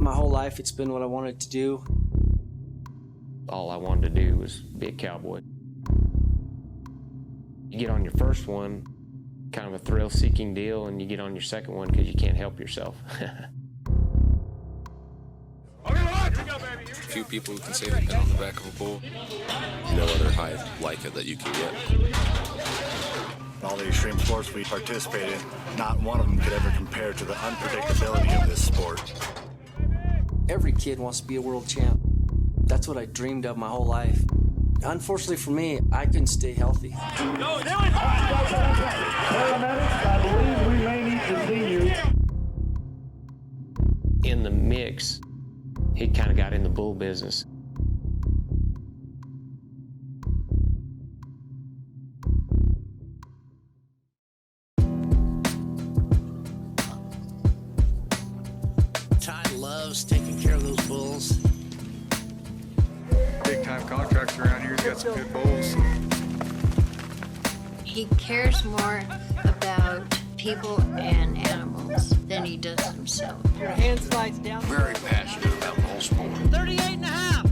My whole life, it's been what I wanted to do. All I wanted to do was be a cowboy. You get on your first one, kind of a thrill-seeking deal, and you get on your second one because you can't help yourself. Few people who can say they've been on the back of a bull. No other high like it that you can get. All the extreme sports we participate in, not one of them could ever compare to the unpredictability of this sport. Every kid wants to be a world champ. That's what I dreamed of my whole life. Unfortunately for me, I couldn't stay healthy. Paramedics, I believe we may need to see you. In the mix, he kind of got in the bull business. Ty loves taking care of those bulls. Big time contractor around here. He's got some good bulls. He cares more about people and animals than he does himself. Your hand slides down. Very passionate about bull sport. 38 and a half.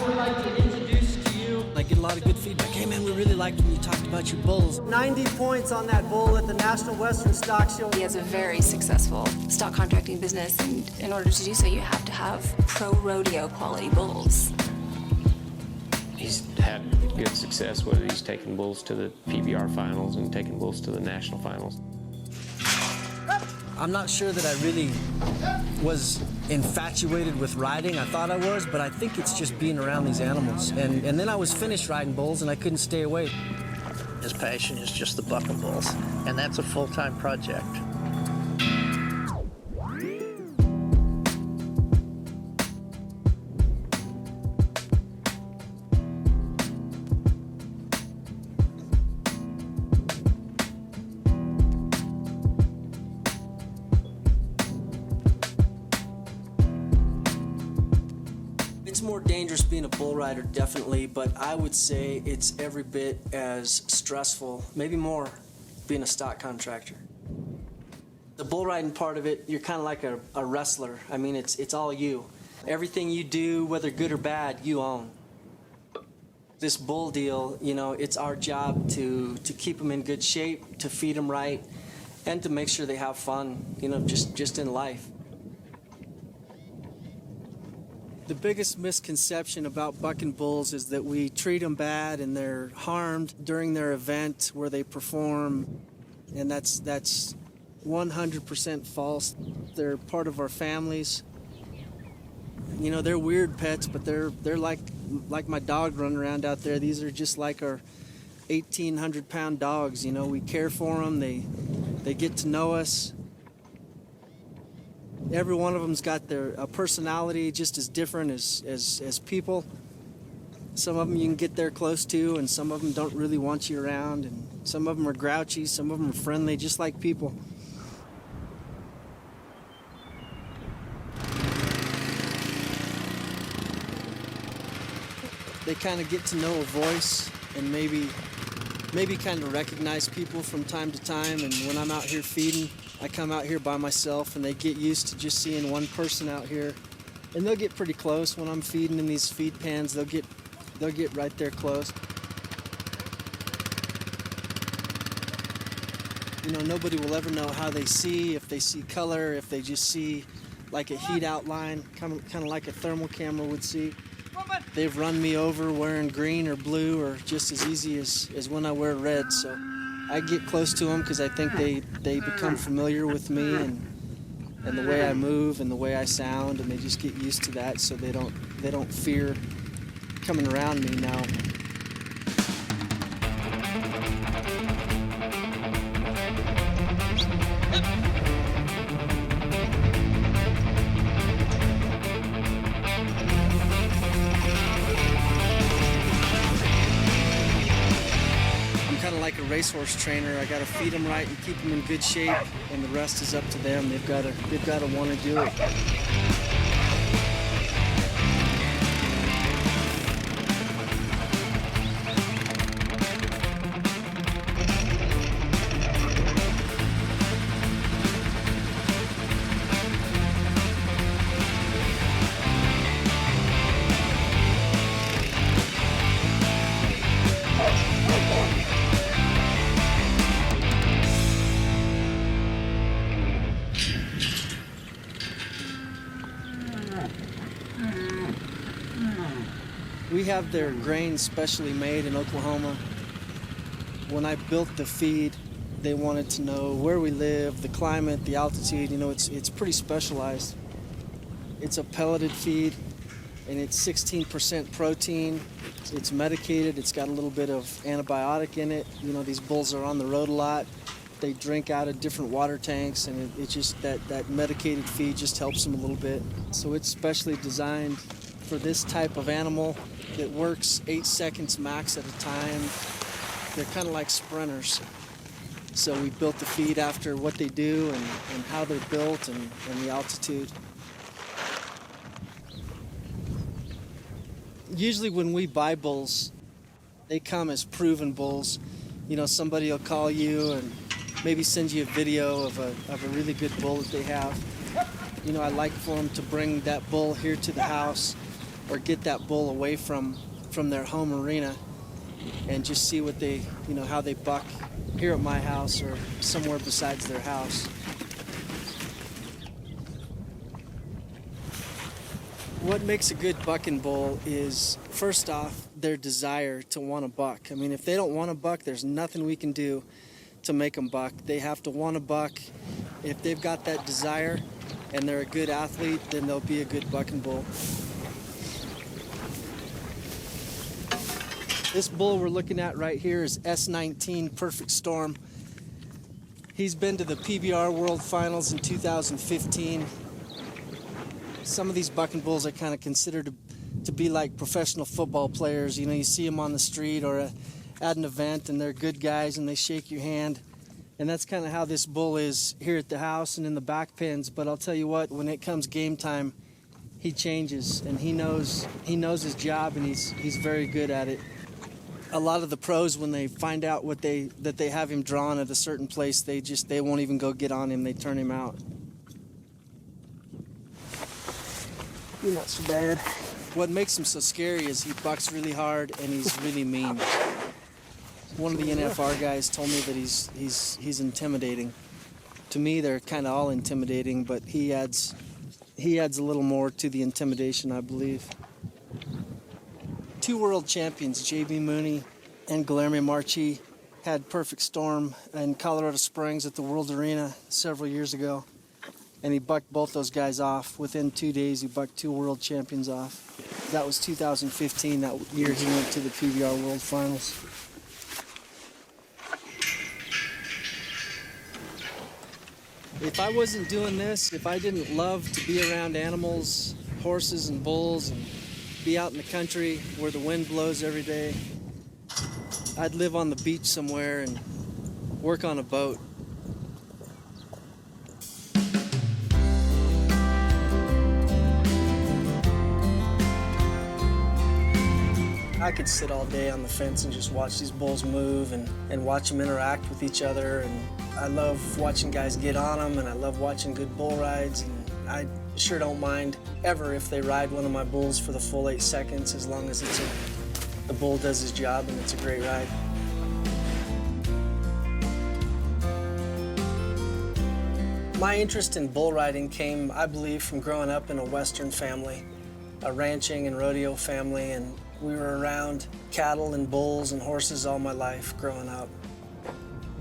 I'd like to introduce to you. I get a lot of good feedback. Hey man, we really liked when you talked about your bulls. 90 points on that bull at the National Western Stock Show. He has a very successful stock contracting business, and in order to do so, you have to have pro rodeo quality bulls. He's had good success, whether he's taken bulls to the PBR Finals and taken bulls to the National Finals. I'm not sure that I really was infatuated with riding. I thought I was, but I think it's just being around these animals. And then I was finished riding bulls and I couldn't stay away. His passion is just the Buckin Bulls, and that's a full-time project. It's more dangerous being a bull rider, definitely, but I would say it's every bit as stressful, maybe more, being a stock contractor. The bull riding part of it, you're kind of like a wrestler. I mean, it's all you. Everything you do, whether good or bad, you own. This bull deal, you know, it's our job to keep them in good shape, to feed them right, and to make sure they have fun, you know, just in life. The biggest misconception about Buckin Bulls is that we treat them bad and they're harmed during their event where they perform, and that's 100% false. They're part of our families. You know, they're weird pets, but they're like my dog running around out there. These are just like our 1,800-pound dogs. You know, we care for them. They get to know us. Every one of them's got their personality just as different as people. Some of them you can get there close to, and some of them don't really want you around, and some of them are grouchy, some of them are friendly, just like people. They kind of get to know a voice and maybe kind of recognize people from time to time, and when I'm out here feeding, I come out here by myself and they get used to just seeing one person out here. And they'll get pretty close when I'm feeding in these feed pans. They'll get right there close. You know, nobody will ever know how they see, if they see color, if they just see like a heat outline, kind of like a thermal camera would see. They've run me over wearing green or blue, or just as easy as when I wear red. So I get close to them because I think they become familiar with me and the way I move and the way I sound, and they just get used to that, so they don't fear coming around me now. Like a racehorse trainer, I got to feed them right and keep them in good shape, and the rest is up to them. They've got to want to do it. have their grain specially made in Oklahoma. When I built the feed, they wanted to know where we live, the climate, the altitude. You know, it's pretty specialized. It's a pelleted feed, and it's 16% protein. It's medicated. It's got a little bit of antibiotic in it. You know, these bulls are on the road a lot. They drink out of different water tanks, and it's just that medicated feed just helps them a little bit. So it's specially designed for this type of animal that works 8 seconds max at a time. They're kind of like sprinters. So we built the feed after what they do and how they're built and the altitude. Usually when we buy bulls, they come as proven bulls. You know, somebody will call you and maybe send you a video of a really good bull that they have. You know, I like for them to bring that bull here to the house or get that bull away from their home arena and just see what they, you know, how they buck here at my house or somewhere besides their house. What makes a good bucking bull is, first off, their desire to want to buck. I mean, if they don't want to buck, there's nothing we can do to make them buck. They have to want to buck. If they've got that desire and they're a good athlete, then they'll be a good bucking bull. This bull we're looking at right here is S19 Perfect Storm. He's been to the PBR World Finals in 2015. Some of these bucking bulls I kind of consider to be like professional football players. You know, you see them on the street or at an event and they're good guys and they shake your hand. And that's kind of how this bull is here at the house and in the back pens. But I'll tell you what, when it comes game time, he changes and he knows his job and he's very good at it. A lot of the pros, when they find out that they have him drawn at a certain place, they won't even go get on him. They turn him out. You're not so bad. What makes him so scary is he bucks really hard and he's really mean. One of the NFR guys told me that he's intimidating. To me, they're kind of all intimidating, but he adds a little more to the intimidation, I believe. 2 world champions, J.B. Mooney and Guillermo Marchi, had Perfect Storm in Colorado Springs at the World Arena several years ago. And he bucked both those guys off. Within 2 days, he bucked 2 world champions off. That was 2015, that year he went to the PBR World Finals. If I wasn't doing this, if I didn't love to be around animals, horses and bulls, and be out in the country where the wind blows every day, I'd live on the beach somewhere and work on a boat. I could sit all day on the fence and just watch these bulls move and watch them interact with each other. And I love watching guys get on them, and I love watching good bull rides. And I sure don't mind ever if they ride one of my bulls for the full 8 seconds, as long as the bull does his job and it's a great ride. My interest in bull riding came, I believe, from growing up in a Western family, a ranching and rodeo family, and we were around cattle and bulls and horses all my life growing up.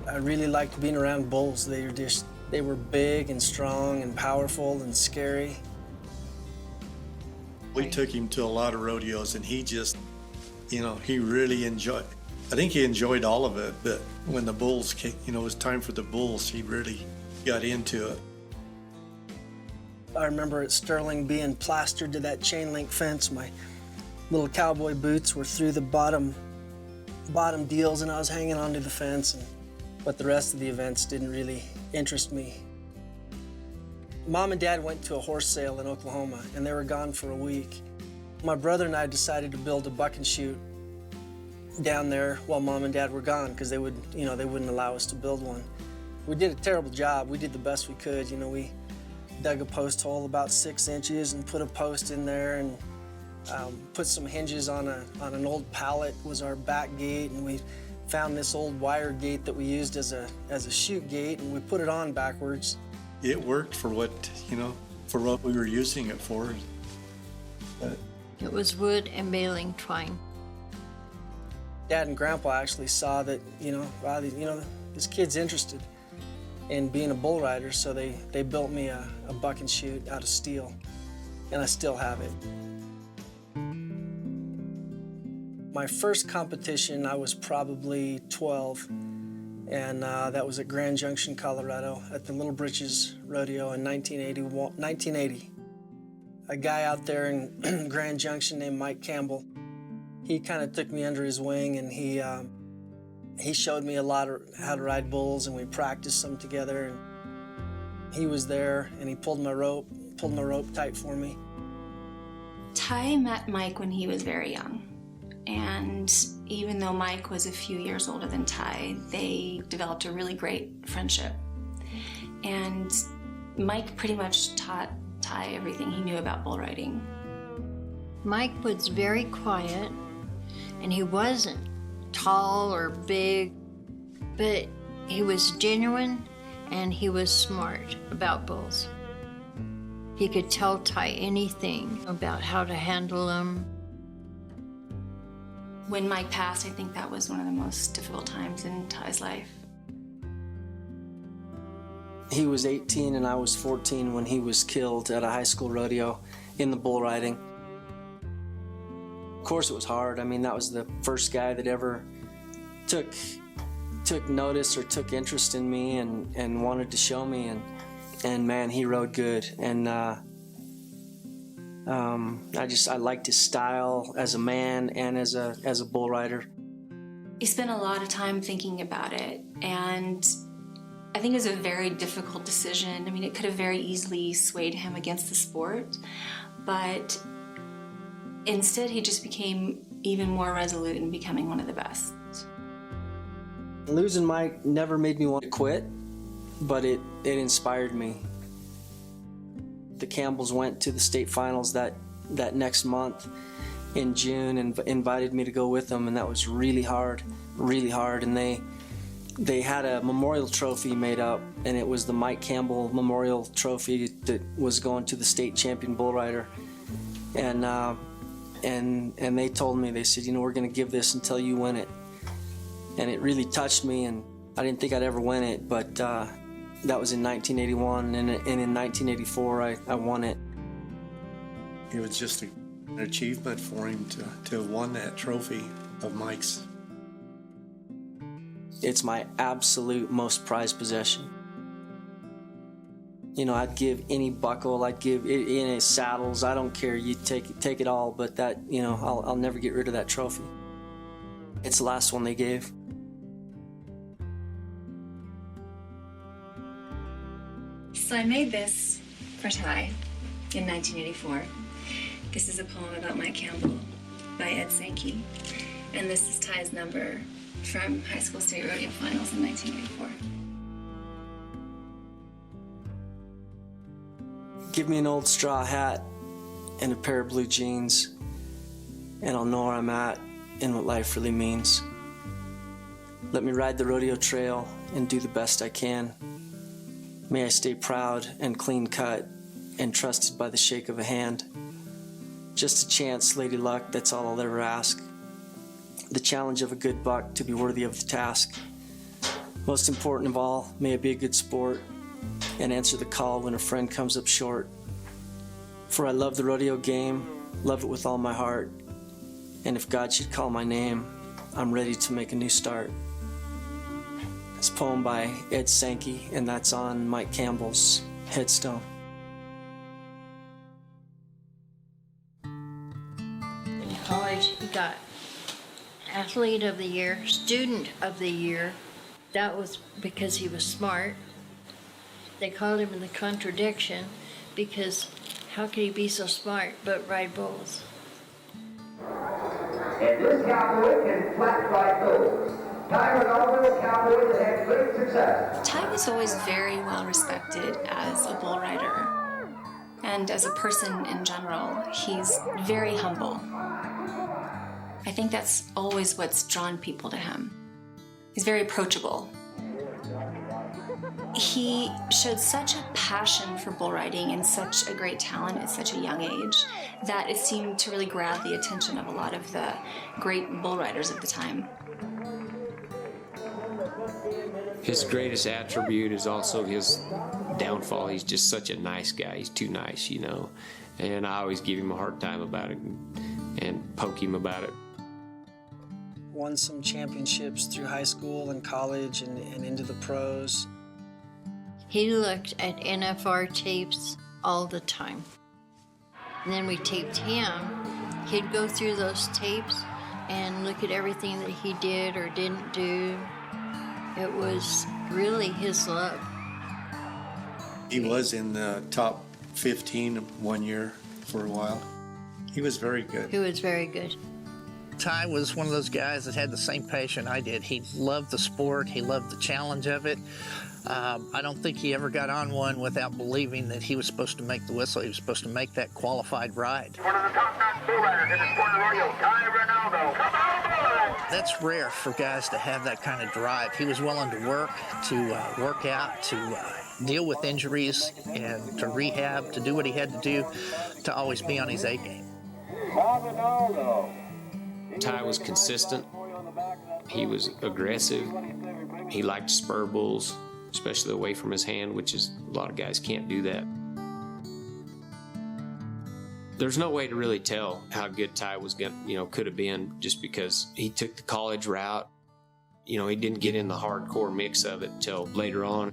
I really liked being around bulls. They were big and strong and powerful and scary. We took him to a lot of rodeos and he just, you know, he really enjoyed, I think he enjoyed all of it, but when the bulls came, you know, it was time for the bulls, he really got into it. I remember at Sterling being plastered to that chain link fence. My little cowboy boots were through the bottom deals and I was hanging onto the fence. But the rest of the events didn't really interest me. Mom and Dad went to a horse sale in Oklahoma and they were gone for a week. My brother and I decided to build a buck and shoot down there while Mom and Dad were gone because they wouldn't allow us to build one. We did a terrible job. We did the best we could. You know, we dug a post hole about 6 inches and put a post in there and put some hinges on an old pallet was our back gate, and we found this old wire gate that we used as a chute gate, and we put it on backwards. It worked for what we were using it for. It was wood and baling twine. Dad and Grandpa actually saw that, wow, this kid's interested in being a bull rider, so they built me a buck and chute out of steel, and I still have it. My first competition, I was probably 12, and that was at Grand Junction, Colorado, at the Little Britches Rodeo in 1980. A guy out there in Grand Junction named Mike Campbell, he kind of took me under his wing, and he showed me a lot of how to ride bulls, and we practiced some together. And he was there, and he pulled my rope tight for me. Ty met Mike when he was very young. And even though Mike was a few years older than Ty, they developed a really great friendship. And Mike pretty much taught Ty everything he knew about bull riding. Mike was very quiet, and he wasn't tall or big, but he was genuine and he was smart about bulls. He could tell Ty anything about how to handle them. When Mike passed, I think that was one of the most difficult times in Ty's life. He was 18 and I was 14 when he was killed at a high school rodeo in the bull riding. Of course it was hard. I mean, that was the first guy that ever took notice or took interest in me and wanted to show me, and man, he rode good. And I liked his style as a man and as a bull rider. He spent a lot of time thinking about it, and I think it was a very difficult decision. I mean, it could have very easily swayed him against the sport, but instead he just became even more resolute in becoming one of the best. Losing Mike never made me want to quit, but it inspired me. The Campbells went to the state finals that next month in June and invited me to go with them, and that was really hard. And they had a memorial trophy made up, and it was the Mike Campbell Memorial Trophy that was going to the state champion bull rider. And they told me, they said, we're going to give this until you win it. And it really touched me, and I didn't think I'd ever win it, but that was in 1981, and in 1984 I won it. It was just an achievement for him to have won that trophy of Mike's. It's my absolute most prized possession. I'd give any buckle, I'd give any saddles, I don't care, you take it all, but that, I'll never get rid of that trophy. It's the last one they gave. So I made this for Ty in 1984. This is a poem about Mike Campbell by Ed Sankey. And this is Ty's number from high school state rodeo finals in 1984. Give me an old straw hat and a pair of blue jeans, and I'll know where I'm at and what life really means. Let me ride the rodeo trail and do the best I can. May I stay proud and clean cut and trusted by the shake of a hand. Just a chance, lady luck, that's all I'll ever ask. The challenge of a good buck to be worthy of the task. Most important of all, may I be a good sport and answer the call when a friend comes up short. For I love the rodeo game, love it with all my heart, and if God should call my name, I'm ready to make a new start. It's a poem by Ed Sankey, and that's on Mike Campbell's headstone. In college, he got Athlete of the Year, Student of the Year. That was because he was smart. They called him the contradiction because how could he be so smart but ride bulls? And this cowboy can flat ride bulls. Ty Rinaldo, a cowboy that had great success. Ty was always very well respected as a bull rider. And as a person in general, he's very humble. I think that's always what's drawn people to him. He's very approachable. He showed such a passion for bull riding and such a great talent at such a young age that it seemed to really grab the attention of a lot of the great bull riders of the time. His greatest attribute is also his downfall. He's just such a nice guy. He's too nice, you know. And I always give him a hard time about it and poke him about it. Won some championships through high school and college and into the pros. He looked at NFR tapes all the time. And then we taped him. He'd go through those tapes and look at everything that he did or didn't do. It was really his love. He was in the top 15 one year for a while. He was very good. He was very good. Ty was one of those guys that had the same passion I did. He loved the sport. He loved the challenge of it. I don't think he ever got on one without believing that he was supposed to make the whistle. He was supposed to make that qualified ride. One of the top-notch bull riders in the sport of rodeo, Ty Rinaldo. Come on, boy! That's rare for guys to have that kind of drive. He was willing to work out, to deal with injuries, and to rehab, to do what he had to do, to always be on his A game. Ty was consistent. He was aggressive. He liked to spur bulls, especially away from his hand, which is a lot of guys can't do that. There's no way to really tell how good Ty was could have been, just because he took the college route. You know, he didn't get in the hardcore mix of it until later on.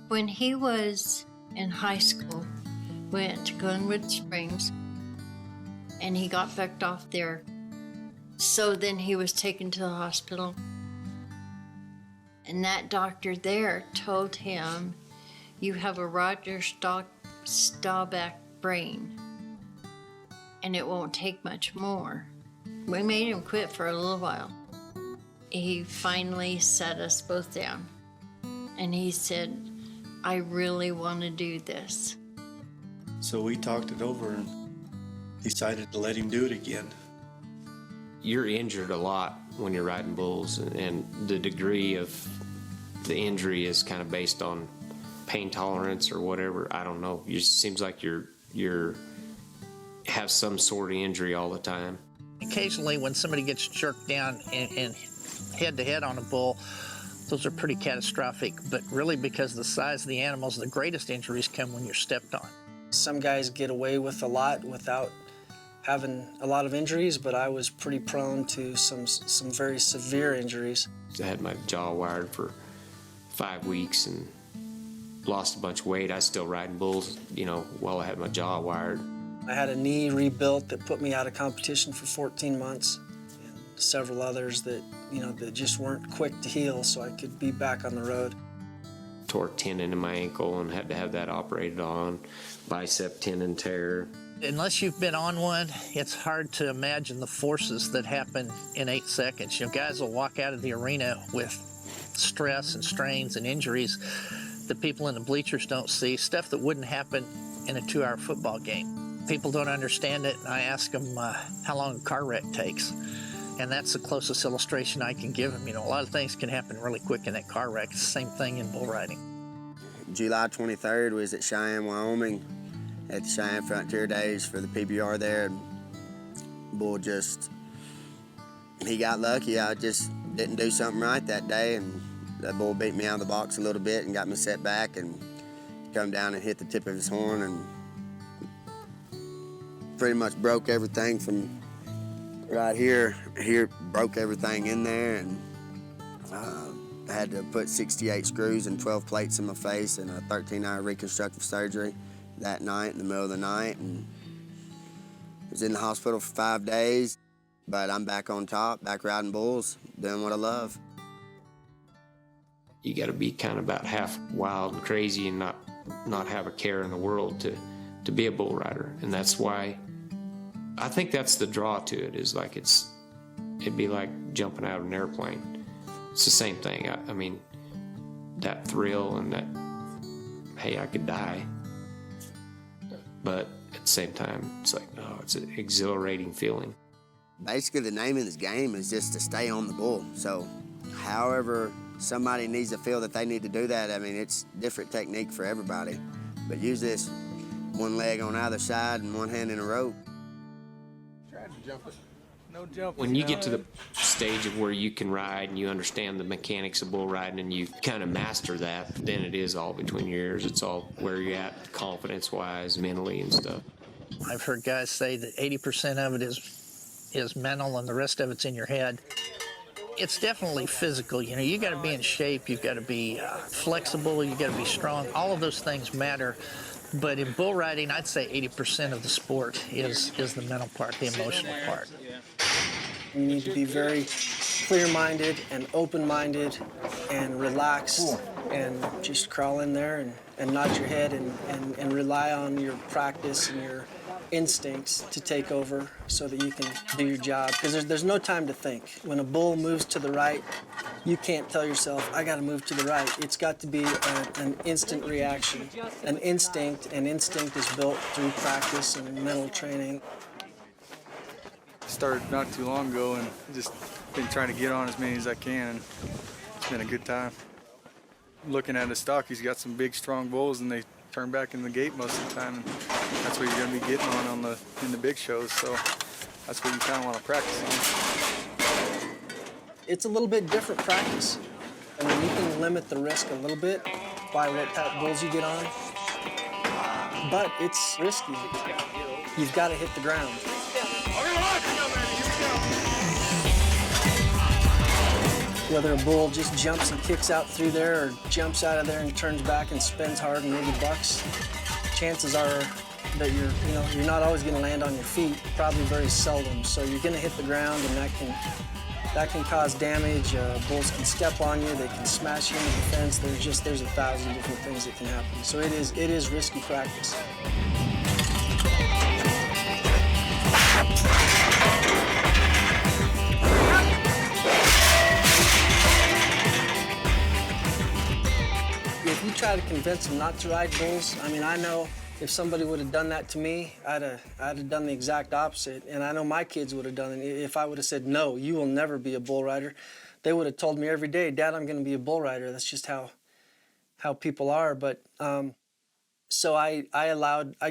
When he was in high school, went to Glenwood Springs, and he got bucked off there. So then he was taken to the hospital. And that doctor there told him, "You have a Roger Staubach brain, and it won't take much more." We made him quit for a little while. He finally sat us both down, and he said, "I really want to do this." So we talked it over and decided to let him do it again. You're injured a lot when you're riding bulls, and the degree of the injury is kind of based on pain tolerance or whatever. I don't know. It seems like you're have some sort of injury all the time. Occasionally, when somebody gets jerked down and head-to-head on a bull, those are pretty catastrophic. But really, because of the size of the animals, the greatest injuries come when you're stepped on. Some guys get away with a lot without having a lot of injuries, but I was pretty prone to some very severe injuries. I had my jaw wired for 5 weeks and lost a bunch of weight. I was still riding bulls, while I had my jaw wired. I had a knee rebuilt that put me out of competition for 14 months, and several others that, that just weren't quick to heal, so I could be back on the road. Tore a tendon in my ankle and had to have that operated on. Bicep tendon tear. Unless you've been on one, it's hard to imagine the forces that happen in 8 seconds. Guys will walk out of the arena with stress and strains and injuries that people in the bleachers don't see, stuff that wouldn't happen in a 2-hour football game. People don't understand it, and I ask them how long a car wreck takes. And that's the closest illustration I can give them. A lot of things can happen really quick in that car wreck. It's the same thing in bull riding. July 23rd was at Cheyenne, Wyoming, at the Cheyenne Frontier Days for the PBR there. Bull he got lucky. I just didn't do something right that day, and the bull beat me out of the box a little bit and got me set back and come down and hit the tip of his horn and pretty much broke everything from right here. Broke everything in there, and I had to put 68 screws and 12 plates in my face and a 13-hour reconstructive surgery that night in the middle of the night, and I was in the hospital for 5 days, but I'm back on top, back riding bulls, doing what I love. You got to be kind of about half wild and crazy and not have a care in the world to be a bull rider, and that's why I think that's the draw to it. Is like it'd be like jumping out of an airplane. It's the same thing. I mean, that thrill and that, hey, I could die. But at the same time, it's like, oh, it's an exhilarating feeling. Basically, the name of this game is just to stay on the bull. So however somebody needs to feel that they need to do that, I mean, it's different technique for everybody. But use this one leg on either side and one hand in a rope. Tried to jump it. No jump. When you get to the stage of where you can ride and you understand the mechanics of bull riding and you kind of master that, then it is all between your ears. It's all where you're at confidence-wise, mentally and stuff. I've heard guys say that 80% of it is mental and the rest of it's in your head. It's definitely physical. You know, you got to be in shape. You've got to be flexible. You got to be strong. All of those things matter. But in bull riding, I'd say 80% of the sport is the mental part, the emotional part. You need to be very clear-minded and open-minded and relaxed and just crawl in there and nod your head and rely on your practice and your instincts to take over so that you can do your job. Because there's no time to think. When a bull moves to the right, you can't tell yourself, I got to move to the right. It's got to be an instant reaction, an instinct, and instinct is built through practice and mental training. Started not too long ago and just been trying to get on as many as I can. And it's been a good time. Looking at his stock, he's got some big, strong bulls, and they turn back in the gate most of the time. And that's what you're going to be getting on in the big shows. So that's what you kind of want to practice on. It's a little bit different practice. I mean, you can limit the risk a little bit by what type of bulls you get on, but it's risky. You've got to hit the ground. Whether a bull just jumps and kicks out through there or jumps out of there and turns back and spins hard and maybe bucks, chances are that you're not always going to land on your feet, probably very seldom. So you're going to hit the ground, and that can cause damage. Bulls can step on you, they can smash you into the fence. There's 1,000 different things that can happen. So it is risky practice. If you try to convince them not to ride bulls, I mean, I know if somebody would have done that to me, I'd have done the exact opposite. And I know my kids would have done it. If I would have said, no, you will never be a bull rider, they would have told me every day, Dad, I'm going to be a bull rider. That's just how people are. But so I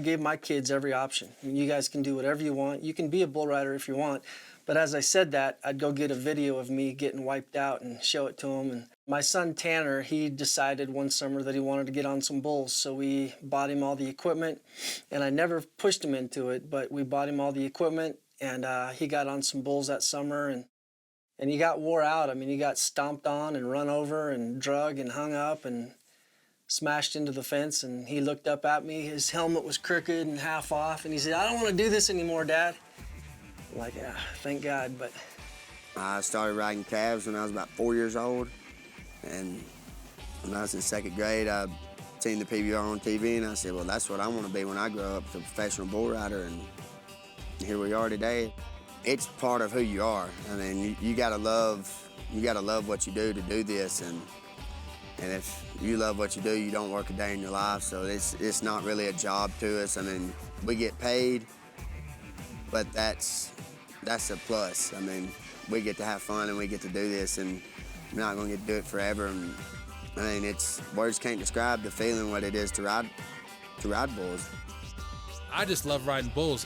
gave my kids every option. I mean, you guys can do whatever you want. You can be a bull rider if you want. But as I said that, I'd go get a video of me getting wiped out and show it to them. And my son Tanner, he decided one summer that he wanted to get on some bulls. So we bought him all the equipment, and I never pushed him into it, but we bought him all the equipment, and he got on some bulls that summer, and he got wore out. I mean, he got stomped on and run over and drug and hung up and smashed into the fence. And he looked up at me. His helmet was crooked and half off, and he said, I don't want to do this anymore, Dad. I'm like, yeah, thank God. But I started riding calves when I was about 4 years old. And when I was in second grade, I seen the PBR on TV, and I said, well, that's what I want to be when I grow up, a professional bull rider. And here we are today. It's part of who you are. I mean, you gotta love what you do to do this. And if you love what you do, you don't work a day in your life. So it's not really a job to us. I mean, we get paid, but that's a plus. I mean, we get to have fun and we get to do this, and we're not gonna get to do it forever. And I mean, words can't describe the feeling what it is to ride bulls. I just love riding bulls.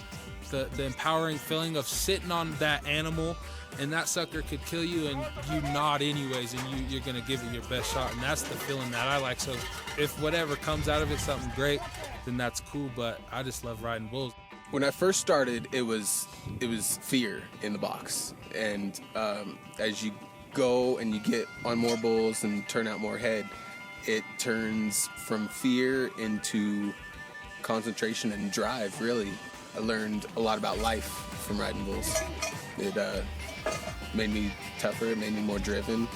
The empowering feeling of sitting on that animal, and that sucker could kill you, and you nod anyways, and you're gonna give it your best shot, and that's the feeling that I like. So if whatever comes out of it, something great, then that's cool. But I just love riding bulls. When I first started, it was fear in the box, and as you go and you get on more bulls and turn out more head, it turns from fear into concentration and drive, really. I learned a lot about life from riding bulls. It made me tougher, it made me more driven,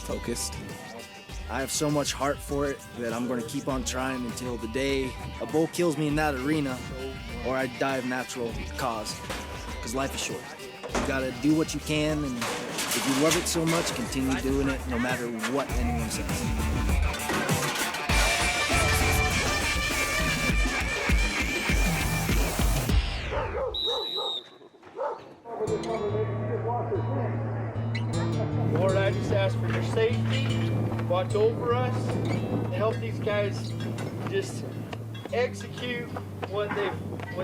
focused. I have so much heart for it that I'm going to keep on trying until the day a bull kills me in that arena, or I die of natural cause, because life is short. You gotta do what you can, and if you love it so much, continue doing it no matter what anyone says. Lord, I just ask for your safety, watch over us, help these guys just execute what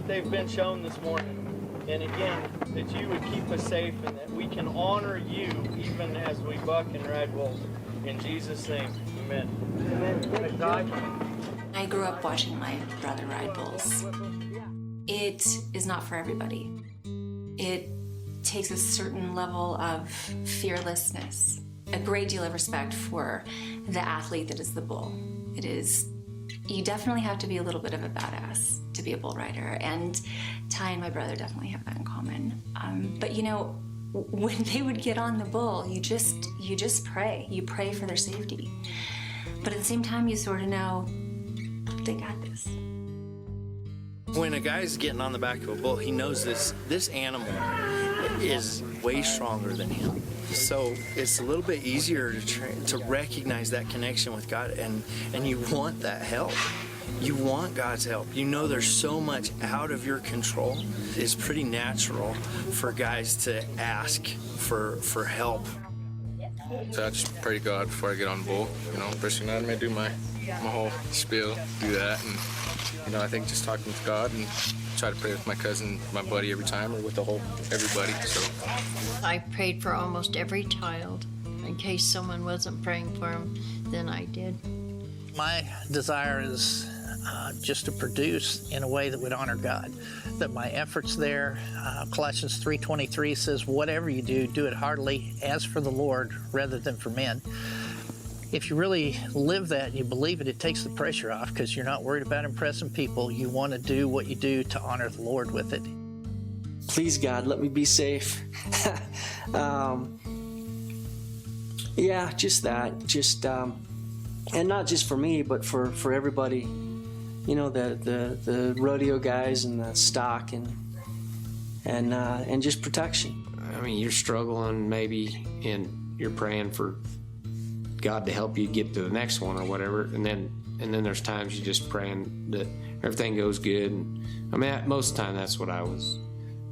they've been shown this morning. And again, that you would keep us safe and that we can honor you even as we buck and ride bulls. In Jesus' name, amen. I grew up watching my brother ride bulls. It is not for everybody. It takes a certain level of fearlessness, a great deal of respect for the athlete that is the bull. It is, you definitely have to be a little bit of a badass to be a bull rider, and Ty and my brother definitely have that in common. But you know, when they would get on the bull, you just pray. You pray for their safety. But at the same time, you sort of know they got this. When a guy's getting on the back of a bull, he knows this animal is way stronger than him. So it's a little bit easier to recognize that connection with God, and you want that help. You want God's help. You know there's so much out of your control. It's pretty natural for guys to ask for help. So I just pray to God before I get on the bull. You know, first thing I may do my whole spiel, do that, and you know, I think just talking with God and try to pray with my cousin, my buddy every time, or with everybody. So I prayed for almost every child. In case someone wasn't praying for them, then I did. My desire is just to produce in a way that would honor God, that my efforts there, Colossians 3:23 says, whatever you do, do it heartily as for the Lord rather than for men. If you really live that and you believe it, it takes the pressure off because you're not worried about impressing people. You want to do what you do to honor the Lord with it. Please, God, let me be safe. Yeah, just that. And not just for me, but for everybody. You know, the rodeo guys and the stock and just protection. I mean, you're struggling maybe, and you're praying for God to help you get to the next one or whatever, and then there's times you're just praying that everything goes good. And I mean, most of the time that's what I was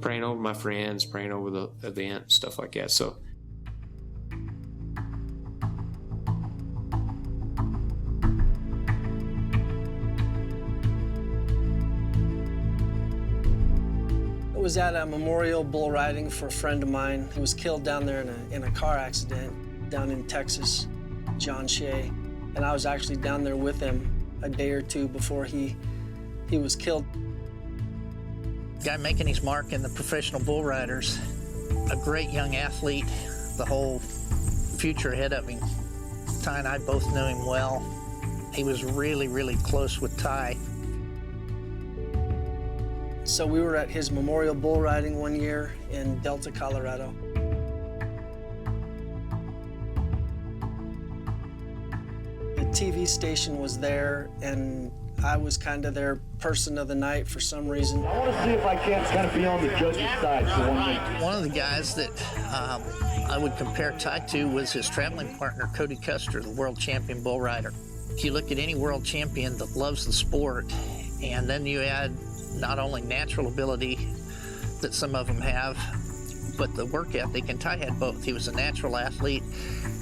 praying over my friends, praying over the event, stuff like that. So. I was at a memorial bull riding for a friend of mine. He was killed down there in a car accident down in Texas, John Shea. And I was actually down there with him a day or two before he was killed. Guy making his mark in the professional bull riders, a great young athlete, the whole future ahead of him. Ty and I both knew him well. He was really, really close with Ty. So we were at his memorial bull riding one year in Delta, Colorado. The TV station was there, and I was kind of their person of the night for some reason. I want to see if I can't kind of be on the judge's side for 1 minute. One of the guys that I would compare Ty to was his traveling partner, Cody Custer, the world champion bull rider. If you look at any world champion that loves the sport, and then you add not only natural ability that some of them have, but the work ethic, and Ty had both. He was a natural athlete,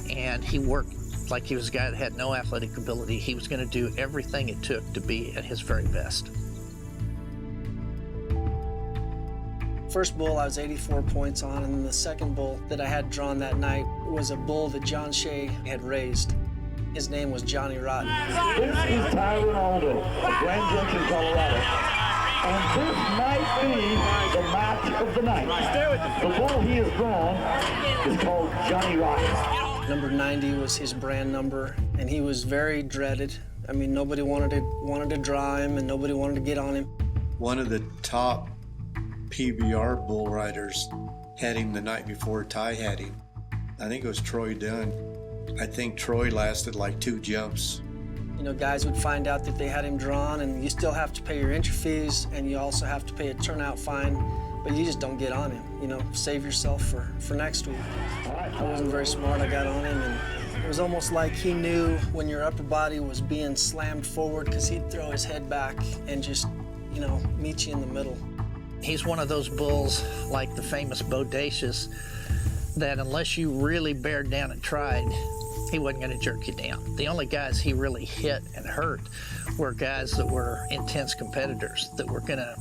and he worked like he was a guy that had no athletic ability. He was going to do everything it took to be at his very best. First bull I was 84 points on, and the second bull that I had drawn that night was a bull that John Shea had raised. His name was Johnny Rotten. This is Ty Rinaldo of Grand Junction, Colorado. And this might be the match of the night. The bull he has drawn is called Johnny Rotten. Number 90 was his brand number, and he was very dreaded. I mean, nobody wanted to draw him, and nobody wanted to get on him. One of the top PBR bull riders had him the night before Ty had him. I think it was Troy Dunn. I think Troy lasted like 2 jumps. You know, guys would find out that they had him drawn, and you still have to pay your entry fees, and you also have to pay a turnout fine, but you just don't get on him. You know, save yourself for next week. I wasn't very smart. I got on him, and it was almost like he knew when your upper body was being slammed forward, because he'd throw his head back and just, you know, meet you in the middle. He's one of those bulls like the famous Bodacious that unless you really bared down and tried, he wasn't going to jerk you down. The only guys he really hit and hurt were guys that were intense competitors that were going to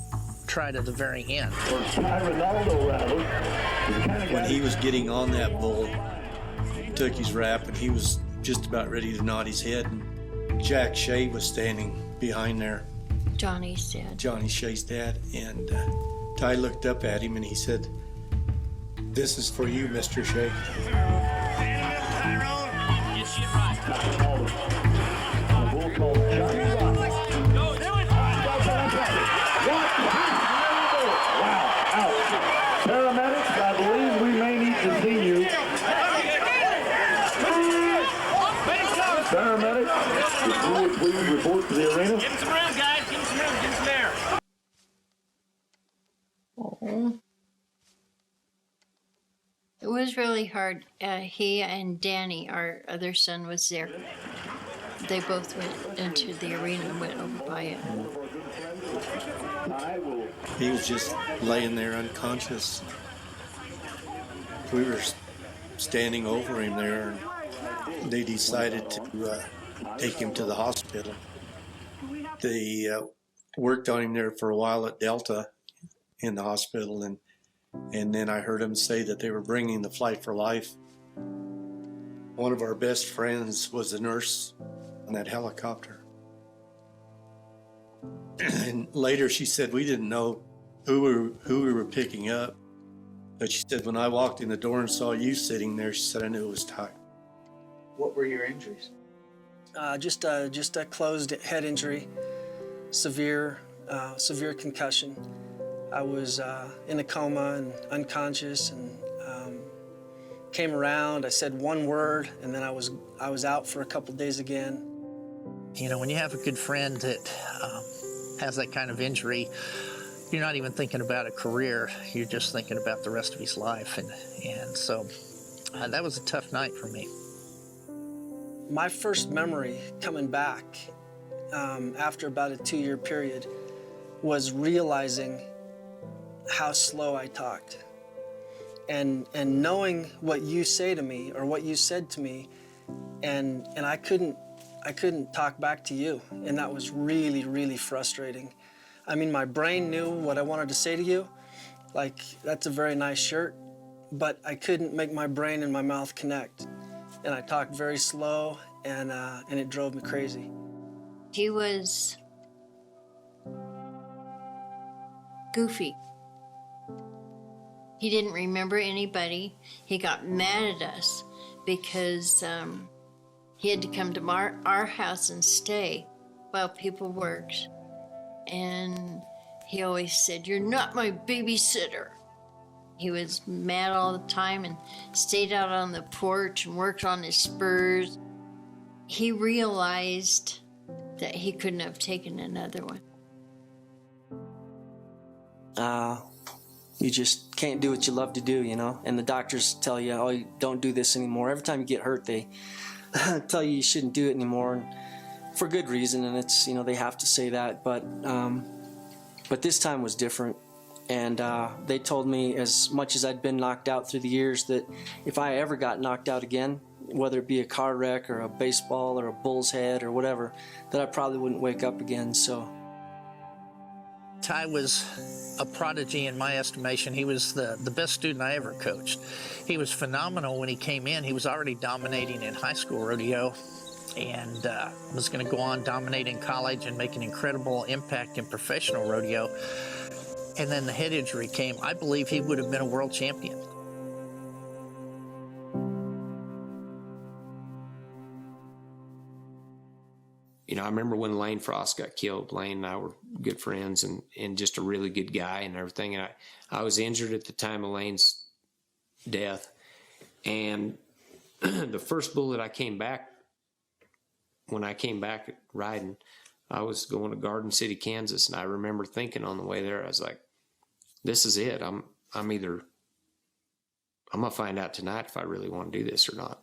try to the very end. Ty Rinaldo, rather. When he was getting on that bull, he took his wrap and he was just about ready to nod his head. And Jack Shea was standing behind there. Johnny's dad. Johnny Shea's dad. And Ty looked up at him and he said, "This is for you, Mr. Shea." Paramedics, I believe we may need to see you. Paramedics, if you would please report to the arena. Give him some room, guys. Give him some room. Give him some air. Oh. It was really hard. He and Danny, our other son, was there. They both went into the arena and went over by it. He was just laying there unconscious. We were standing over him there, and they decided to take him to the hospital. They worked on him there for a while at Delta in the hospital, and then I heard him say that they were bringing the Flight for Life. One of our best friends was a nurse on that helicopter. And later she said, we didn't know who we were picking up. But she said, when I walked in the door and saw you sitting there, she said, I knew it was Ty. What were your injuries? Just a closed head injury, severe concussion. I was in a coma and unconscious, and came around. I said one word, and then I was out for a couple days again. You know, when you have a good friend that has that kind of injury, you're not even thinking about a career. You're just thinking about the rest of his life, and so that was a tough night for me. My first memory coming back after about a 2-year period was realizing how slow I talked, and knowing what you say to me or what you said to me, and I couldn't talk back to you, and that was really, really frustrating. I mean, my brain knew what I wanted to say to you, like, that's a very nice shirt, but I couldn't make my brain and my mouth connect, and I talked very slow, and it drove me crazy. He was goofy. He didn't remember anybody. He got mad at us because he had to come to our house and stay while people worked. And he always said, "You're not my babysitter." He was mad all the time and stayed out on the porch and worked on his spurs. He realized that he couldn't have taken another one. You just can't do what you love to do, you know? And the doctors tell you, oh, you don't do this anymore. Every time you get hurt, they tell you shouldn't do it anymore, and for good reason, and it's, you know, they have to say that. But this time was different. And they told me, as much as I'd been knocked out through the years, that if I ever got knocked out again, whether it be a car wreck or a baseball or a bull's head or whatever, that I probably wouldn't wake up again. So Ty was a prodigy in my estimation. He was the best student I ever coached. He was phenomenal when he came in. He was already dominating in high school rodeo, and was going to go on dominating college and make an incredible impact in professional rodeo. And then the head injury came. I believe he would have been a world champion. You know, I remember when Lane Frost got killed. Lane and I were good friends and just a really good guy and everything. And I was injured at the time of Lane's death. And the first bull that I came back, when I came back riding, I was going to Garden City, Kansas. And I remember thinking on the way there, I was like, this is it. I'm going to find out tonight if I really want to do this or not.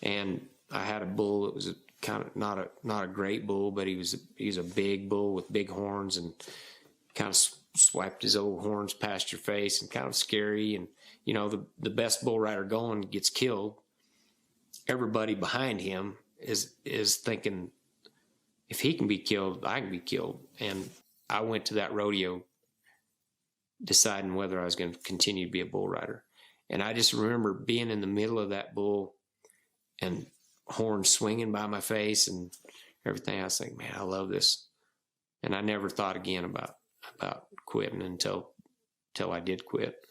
And I had a bull that was kind of not a great bull, but he's a big bull with big horns and kind of swiped his old horns past your face and kind of scary. And, you know, the best bull rider going gets killed. Everybody behind him is thinking, if he can be killed, I can be killed. And I went to that rodeo deciding whether I was going to continue to be a bull rider. And I just remember being in the middle of that bull and horns swinging by my face and everything. I was like, man, I love this. And I never thought again about quitting until I did quit.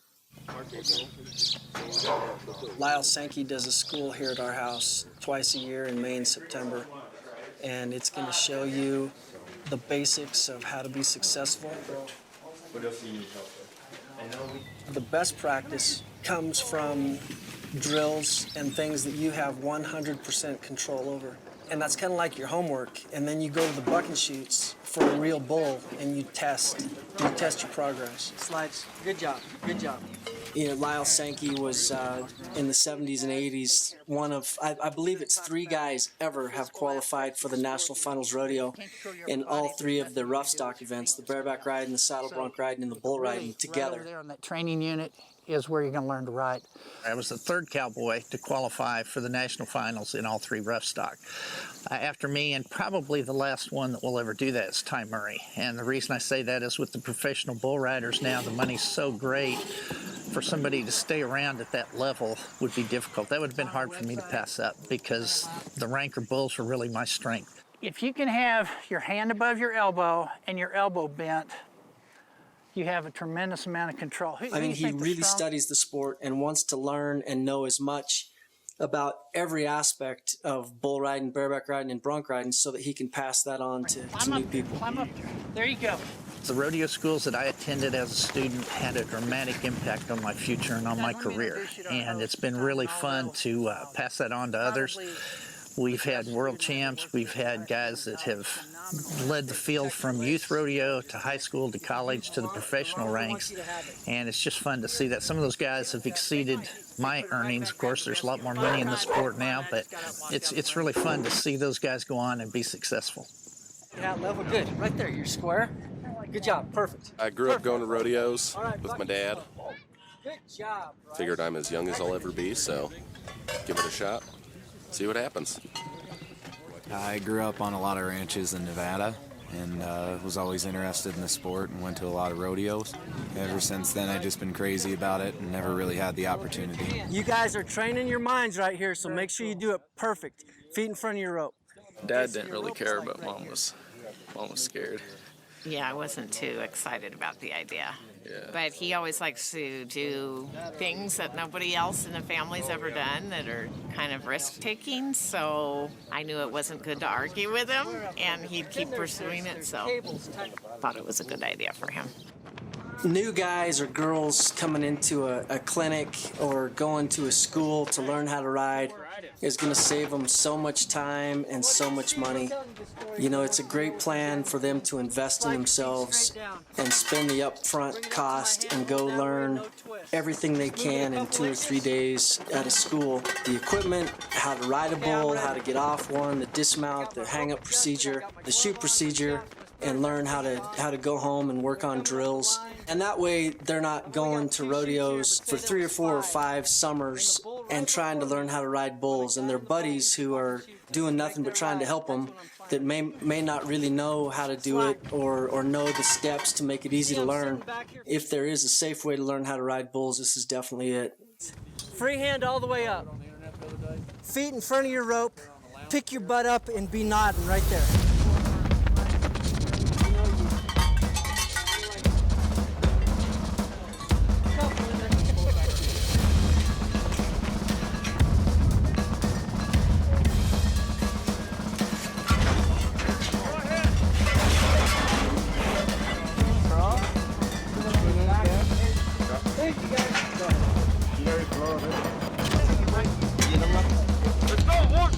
Lyle Sankey does a school here at our house twice a year in May and September. And it's going to show you the basics of how to be successful. What else do you need help with? The best practice comes from drills and things that you have 100% control over. And that's kind of like your homework. And then you go to the bucking shoots for a real bull and you test your progress. Slides, good job, good job. You know, Lyle Sankey was in the 70s and 80s one of, I believe it's 3 guys ever have qualified for the National Finals Rodeo in all 3 of the rough stock events, the bareback riding, the saddle bronc riding, and the bull riding together. Right over there on that training unit is where you're going to learn to ride. I was the 3rd cowboy to qualify for the national finals in all 3 rough stock. After me, and probably the last one that will ever do that is Ty Murray. And the reason I say that is with the professional bull riders now, the money's so great. For somebody to stay around at that level would be difficult. That would have been hard for me to pass up because the ranker bulls were really my strength. If you can have your hand above your elbow and your elbow bent, you have a tremendous amount of control. I mean, he really studies the sport and wants to learn and know as much about every aspect of bull riding, bareback riding, and bronc riding so that he can pass that on to new people. Climb up. There you go. The rodeo schools that I attended as a student had a dramatic impact on my future and on my career. And it's been really fun to pass that on to others. We've had world champs. We've had guys that have led the field from youth rodeo to high school to college to the professional ranks. And it's just fun to see that. Some of those guys have exceeded my earnings. Of course, there's a lot more money in the sport now, but it's really fun to see those guys go on and be successful. Yeah, level good. Right there, you're square. Good job, perfect. I grew up going to rodeos with my dad. Good job. Figured I'm as young as I'll ever be, so give it a shot. See what happens. I grew up on a lot of ranches in Nevada and was always interested in the sport and went to a lot of rodeos. Ever since then, I've just been crazy about it and never really had the opportunity. You guys are training your minds right here, so make sure you do it perfect. Feet in front of your rope. Dad didn't really care, but Mom was scared. Yeah, I wasn't too excited about the idea. Yeah. But he always likes to do things that nobody else in the family's ever done that are kind of risk-taking, so I knew it wasn't good to argue with him, and he'd keep pursuing it, so I thought it was a good idea for him. New guys or girls coming into a clinic or going to a school to learn how to ride is going to save them so much time and so much money. You know, it's a great plan for them to invest in themselves and spend the upfront cost and go learn everything they can in 2 or 3 days at a school. The equipment, how to ride a bull, how to get off one, the dismount, the hang-up procedure, the shoot procedure, and learn how to go home and work on drills. And that way they're not going to rodeos for 3 or 4 or 5 summers and trying to learn how to ride bulls, and their buddies who are doing nothing but trying to help them that may not really know how to do it or know the steps to make it easy to learn. If there is a safe way to learn how to ride bulls, this is definitely it. Free hand all the way up. Feet in front of your rope. Pick your butt up and be nodding right there. Let's go, one!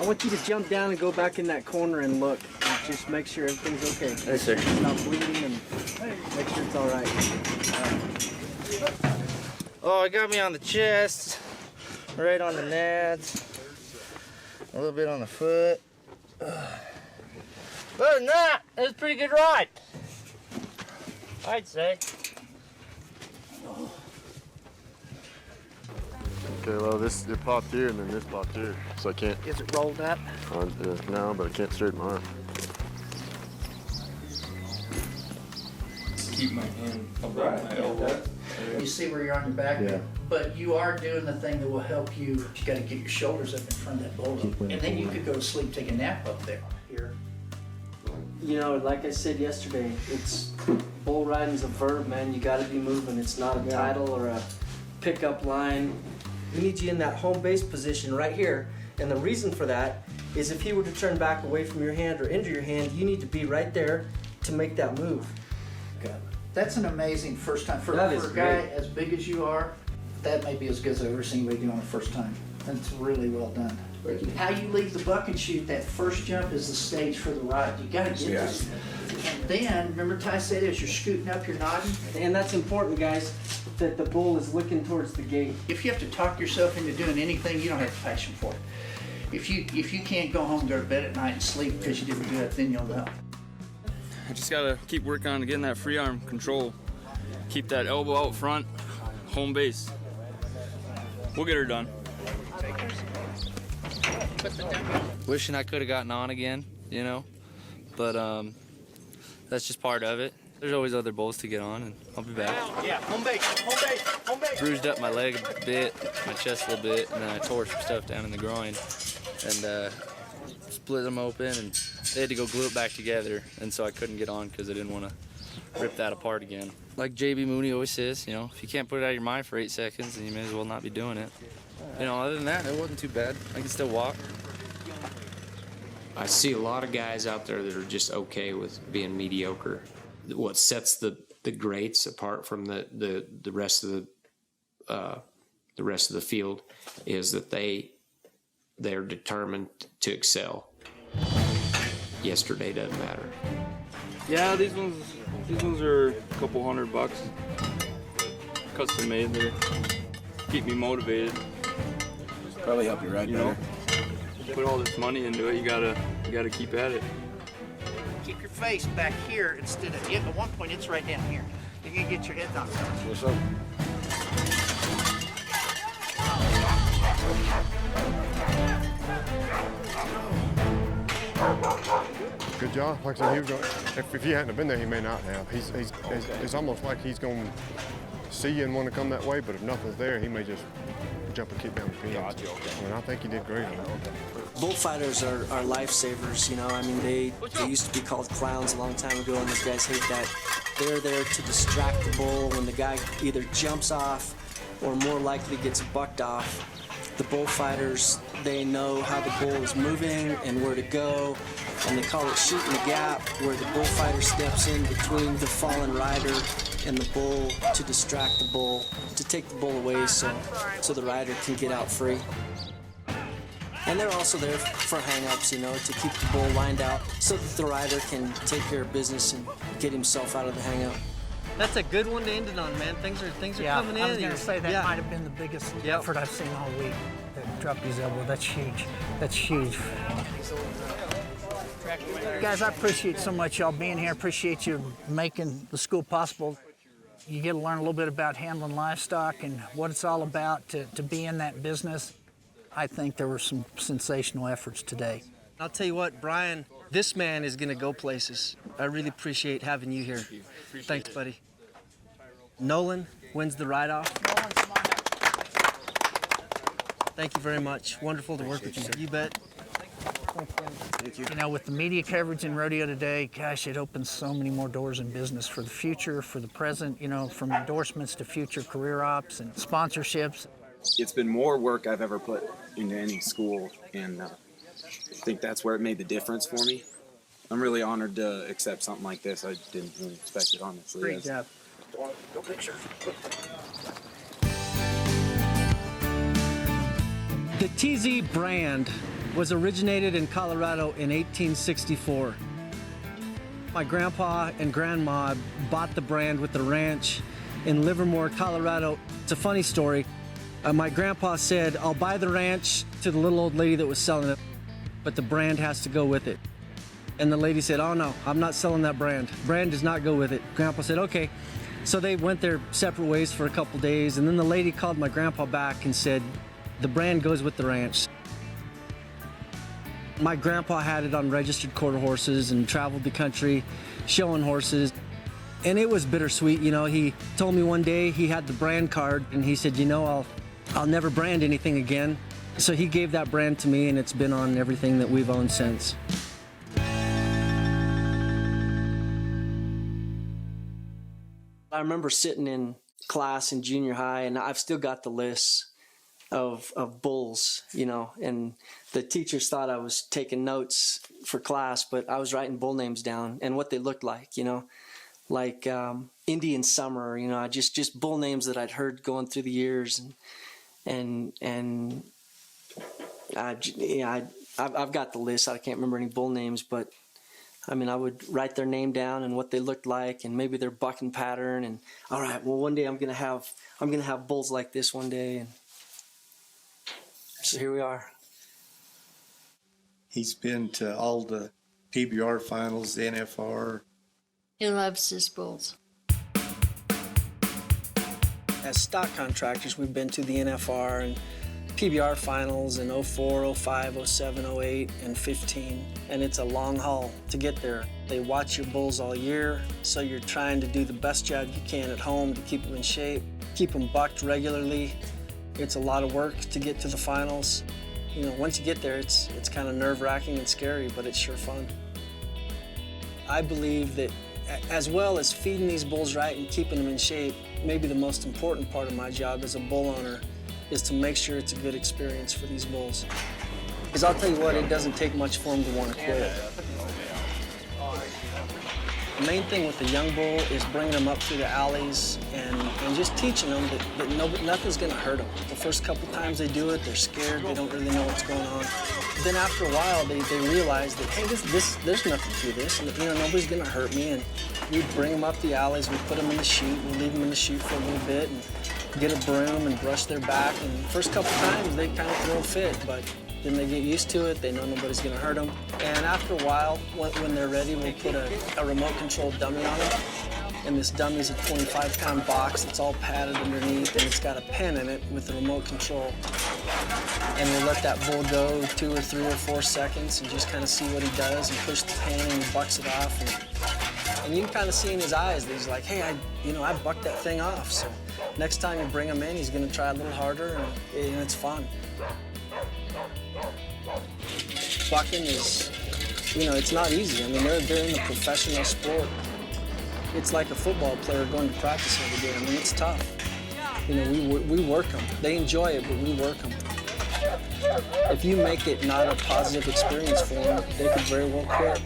I want you to jump down and go back in that corner and look. And just make sure everything's okay. Yes, sir. It's not bleeding and make sure it's all right. Oh, it got me on the chest, right on the nads, a little bit on the foot. Other than that, it was a pretty good ride, I'd say. Okay, well, it popped here and then this popped here, so I can't. Is it rolled up? No, but I can't straighten my arm. Keep my hand above my elbow. You see where you're on your back? Yeah. But you are doing the thing that will help you. You got to get your shoulders up in front of that boulder. And then you could go to sleep, take a nap up there. Here. You know, like I said yesterday, it's bull riding's a verb, man. You got to be moving. It's not a title or a pickup line. We need you in that home base position right here. And the reason for that is if he were to turn back away from your hand or into your hand, you need to be right there to make that move. Okay. That's an amazing first time. For That a is guy great. as big as you are, that may be as good as I've ever seen anybody do on a first time. That's really well done. How you leave the buck and shoot, that first jump is the stage for the ride. You got to get this. And then, remember Ty said as you're scooting up, you're nodding? And that's important, guys, that the bull is looking towards the gate. If you have to talk yourself into doing anything, you don't have the passion for it. If you can't go home, go to bed at night and sleep because you didn't do it, then you'll know. I just gotta keep working on getting that free arm control. Keep that elbow out front, home base. We'll get her done. Wishing I could have gotten on again, you know, but that's just part of it. There's always other bulls to get on, and I'll be back. Yeah, home base, home base, home base. Bruised up my leg a bit, my chest a little bit, and then I tore some stuff down in the groin, and split them open, and they had to go glue it back together, and so I couldn't get on because I didn't want to rip that apart again. Like JB Mooney always says, you know, if you can't put it out of your mind for 8 seconds, then you may as well not be doing it. You know, other than that, it wasn't too bad. I can still walk. I see a lot of guys out there that are just okay with being mediocre. What sets the greats apart from the rest of the field is that they're determined to excel. Yesterday doesn't matter. Yeah, these ones are a couple $100. Custom made. They keep me motivated. Probably help you ride better. Put all this money into it, you gotta keep at it. Keep your face back here instead of, at one point it's right down here. You're gonna get your head knocked out. What's up? Good job. Like I said, he was going, if he hadn't have been there, he may not have. It's almost like he's going to see you and want to come that way, but if nothing's there, he may just jump and kick down the pins. I mean, I think he did great on that. Bullfighters are lifesavers, you know. I mean, they used to be called clowns a long time ago, and those guys hate that. They're there to distract the bull when the guy either jumps off or more likely gets bucked off. The bullfighters, they know how the bull is moving and where to go, and they call it shooting the gap, where the bullfighter steps in between the fallen rider and the bull to distract the bull, to take the bull away so the rider can get out free. And they're also there for hang-ups, you know, to keep the bull lined out so that the rider can take care of business and get himself out of the hang-up. That's a good one to end it on, man. Things are coming in. I was going to say that might have been the biggest effort I've seen all week. That dropped his elbow. That's huge. That's huge. Guys, I appreciate so much y'all being here. Appreciate you making the school possible. You get to learn a little bit about handling livestock and what it's all about to be in that business. I think there were some sensational efforts today. I'll tell you what, Brian, this man is going to go places. I really appreciate having you here. Thanks, buddy. Nolan wins the ride-off. Thank you very much. Wonderful to work with you. You bet. Thank you. You know, with the media coverage in rodeo today, gosh, it opens so many more doors in business for the future, for the present, you know, from endorsements to future career ops and sponsorships. It's been more work I've ever put into any school, and I think that's where it made the difference for me. I'm really honored to accept something like this. I didn't really expect it, honestly. Great job. Go picture. The TZ brand was originated in Colorado in 1864. My grandpa and grandma bought the brand with the ranch in Livermore, Colorado. It's a funny story. My grandpa said, "I'll buy the ranch," to the little old lady that was selling it, "but the brand has to go with it." And the lady said, "Oh no, I'm not selling that brand. Brand does not go with it." Grandpa said, "Okay." So they went their separate ways for a couple days, and then the lady called my grandpa back and said, "The brand goes with the ranch." My grandpa had it on registered quarter horses and traveled the country showing horses. And it was bittersweet, you know. He told me one day he had the brand card and he said, "You know, I'll never brand anything again." So he gave that brand to me, and it's been on everything that we've owned since. I remember sitting in class in junior high, and I've still got the lists of bulls, you know, and the teachers thought I was taking notes for class, but I was writing bull names down and what they looked like, you know, like Indian Summer, you know, just bull names that I'd heard going through the years, and I've got the list. I can't remember any bull names, but I mean, I would write their name down and what they looked like, and maybe their bucking pattern, and all right, well, one day I'm gonna have bulls like this one day, and so here we are. He's been to all the PBR finals, the NFR. He loves his bulls. As stock contractors, we've been to the NFR and PBR finals in 04, 05, 07, 08, and 15. And it's a long haul to get there. They watch your bulls all year, so you're trying to do the best job you can at home to keep them in shape, keep them bucked regularly. It's a lot of work to get to the finals. You know, once you get there, it's kind of nerve-wracking and scary, but it's sure fun. I believe that as well as feeding these bulls right and keeping them in shape, maybe the most important part of my job as a bull owner is to make sure it's a good experience for these bulls. Because I'll tell you what, it doesn't take much for them to want to quit. The main thing with the young bull is bringing them up through the alleys and just teaching them that nothing's going to hurt them. The first couple times they do it, they're scared, they don't really know what's going on. But then after a while, they realize that, hey, there's nothing to this. You know, nobody's going to hurt me. And we bring them up the alleys, we put them in the chute, we leave them in the chute for a little bit, and get a broom and brush their back. And the first couple times, they kind of throw a fit, but then they get used to it, they know nobody's gonna hurt them. And after a while, when they're ready, we put a remote control dummy on them. And this dummy's a 25-pound box that's all padded underneath, and it's got a pen in it with the remote control. And we let that bull go 2 or 3 or 4 seconds and just kind of see what he does, and push the pen and he bucks it off. And you can kind of see in his eyes that he's like, hey, I bucked that thing off. So next time you bring him in, he's gonna try a little harder, and it's fun. Bucking is, you know, it's not easy. I mean, they're in a professional sport. It's like a football player going to practice every day. I mean, it's tough. You know, we work them. They enjoy it, but we work them. If you make it not a positive experience for them, they could very well quit.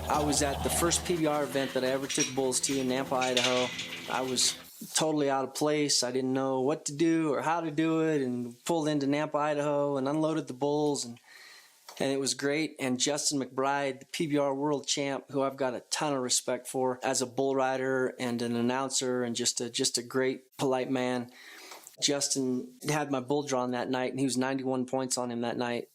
I was at the first PBR event that I ever took bulls to in Nampa, Idaho. I was totally out of place. I didn't know what to do or how to do it, and pulled into Nampa, Idaho, and unloaded the bulls, and it was great. And Justin McBride, the PBR World Champ, who I've got a ton of respect for as a bull rider and an announcer and just a great, polite man. Justin had my bull drawn that night, and he was 91 points on him that night.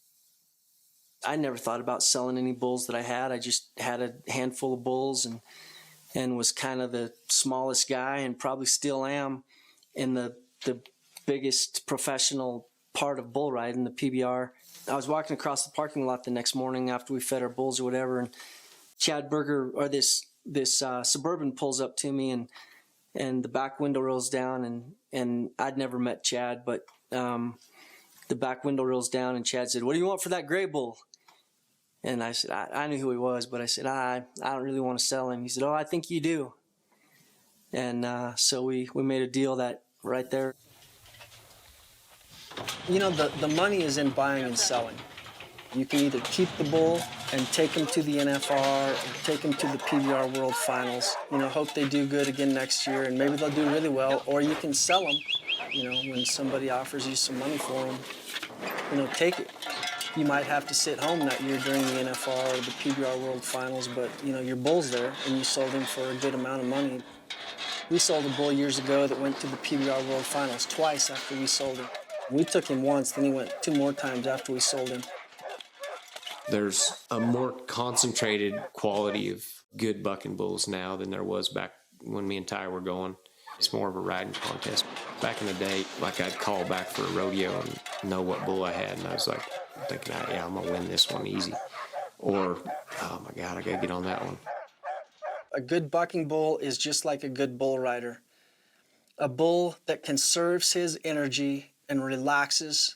I never thought about selling any bulls that I had. I just had a handful of bulls and was kind of the smallest guy, and probably still am, in the biggest professional part of bull riding, the PBR. I was walking across the parking lot the next morning after we fed our bulls or whatever, and Chad Berger, or this Suburban, pulls up to me, and the back window rolls down, and I'd never met Chad, but the back window rolls down, and Chad said, "What do you want for that gray bull?" And I said, I knew who he was, but I said, I don't really want to sell him. He said, "Oh, I think you do." And so we made a deal that right there. You know, the money is in buying and selling. You can either keep the bull and take him to the NFR, or take him to the PBR World Finals. You know, hope they do good again next year, and maybe they'll do really well. Or you can sell them You know, when somebody offers you some money for them, you know, take it. You might have to sit home that year during the NFR or the PBR World Finals, but, you know, your bull's there, and you sold him for a good amount of money. We sold a bull years ago that went to the PBR World Finals twice after we sold him. We took him once, then he went 2 more times after we sold him. There's a more concentrated quality of good bucking bulls now than there was back when me and Ty were going. It's more of a riding contest. Back in the day, like I'd call back for a rodeo and know what bull I had, and I was like thinking, yeah, I'm gonna win this one easy. Or, oh my God, I gotta get on that one. A good bucking bull is just like a good bull rider. A bull that conserves his energy and relaxes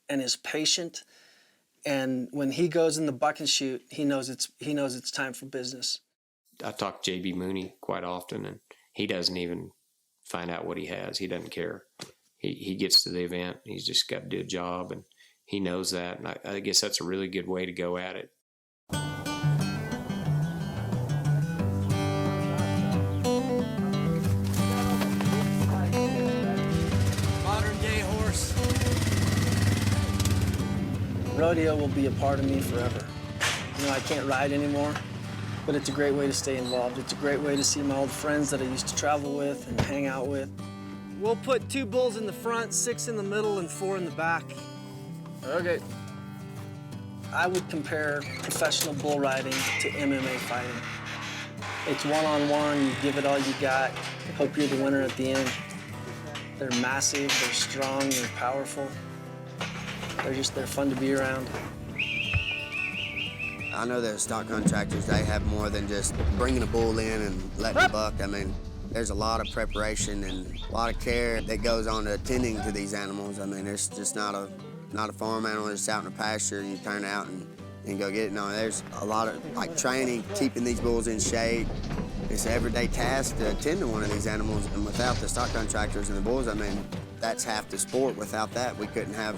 and is patient. And when he goes in the bucking chute, he knows it's time for business. I talk to JB Mooney quite often, and he doesn't even find out what he has. He doesn't care. He gets to the event. He's just got to do a job, and he knows that. And I guess that's a really good way to go at it. Modern day horse. Rodeo will be a part of me forever. You know, I can't ride anymore, but it's a great way to stay involved. It's a great way to see my old friends that I used to travel with and hang out with. We'll put 2 bulls in the front, 6 in the middle, and 4 in the back. Okay. I would compare professional bull riding to MMA fighting. It's one-on-one, you give it all you got, hope you're the winner at the end. They're massive, they're strong, they're powerful. They're fun to be around. I know that stock contractors, they have more than just bringing a bull in and letting it buck. I mean, there's a lot of preparation and a lot of care that goes on to attending to these animals. I mean, it's just not a farm animal that's out in the pasture and you turn it out and go get it. No, there's a lot of like training, keeping these bulls in shape. It's an everyday task to attend to one of these animals, and without the stock contractors and the bulls, I mean, that's half the sport. Without that, we couldn't have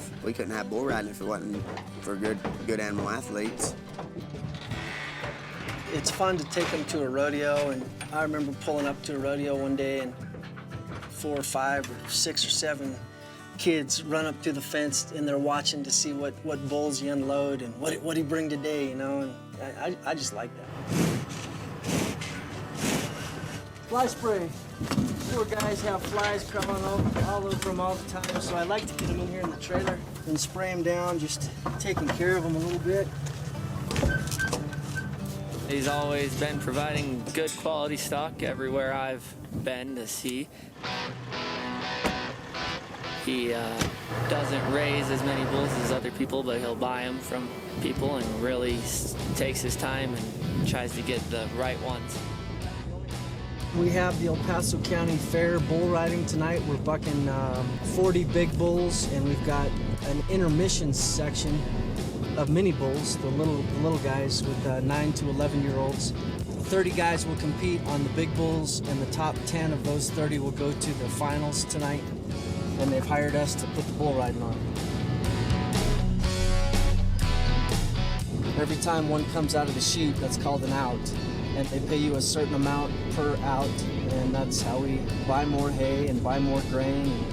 bull riding if it wasn't for good animal athletes. It's fun to take them to a rodeo, and I remember pulling up to a rodeo one day and 4 or 5 or 6 or 7 kids run up to the fence and they're watching to see what bulls you unload and what he bring today, you know, and I just like that. Fly spray. Poor guys have flies crawling all over them all the time, so I like to get them in here in the trailer and spray them down, just taking care of them a little bit. He's always been providing good quality stock everywhere I've been to see. He doesn't raise as many bulls as other people, but he'll buy them from people and really takes his time and tries to get the right ones. We have the El Paso County Fair bull riding tonight. We're bucking 40 big bulls, and we've got an intermission section of mini bulls, the little guys with 9 to 11-year-olds. 30 guys will compete on the big bulls, and the top 10 of those 30 will go to the finals tonight, and they've hired us to put the bull riding on. Every time one comes out of the chute, that's called an out, and they pay you a certain amount per out, and that's how we buy more hay and buy more grain and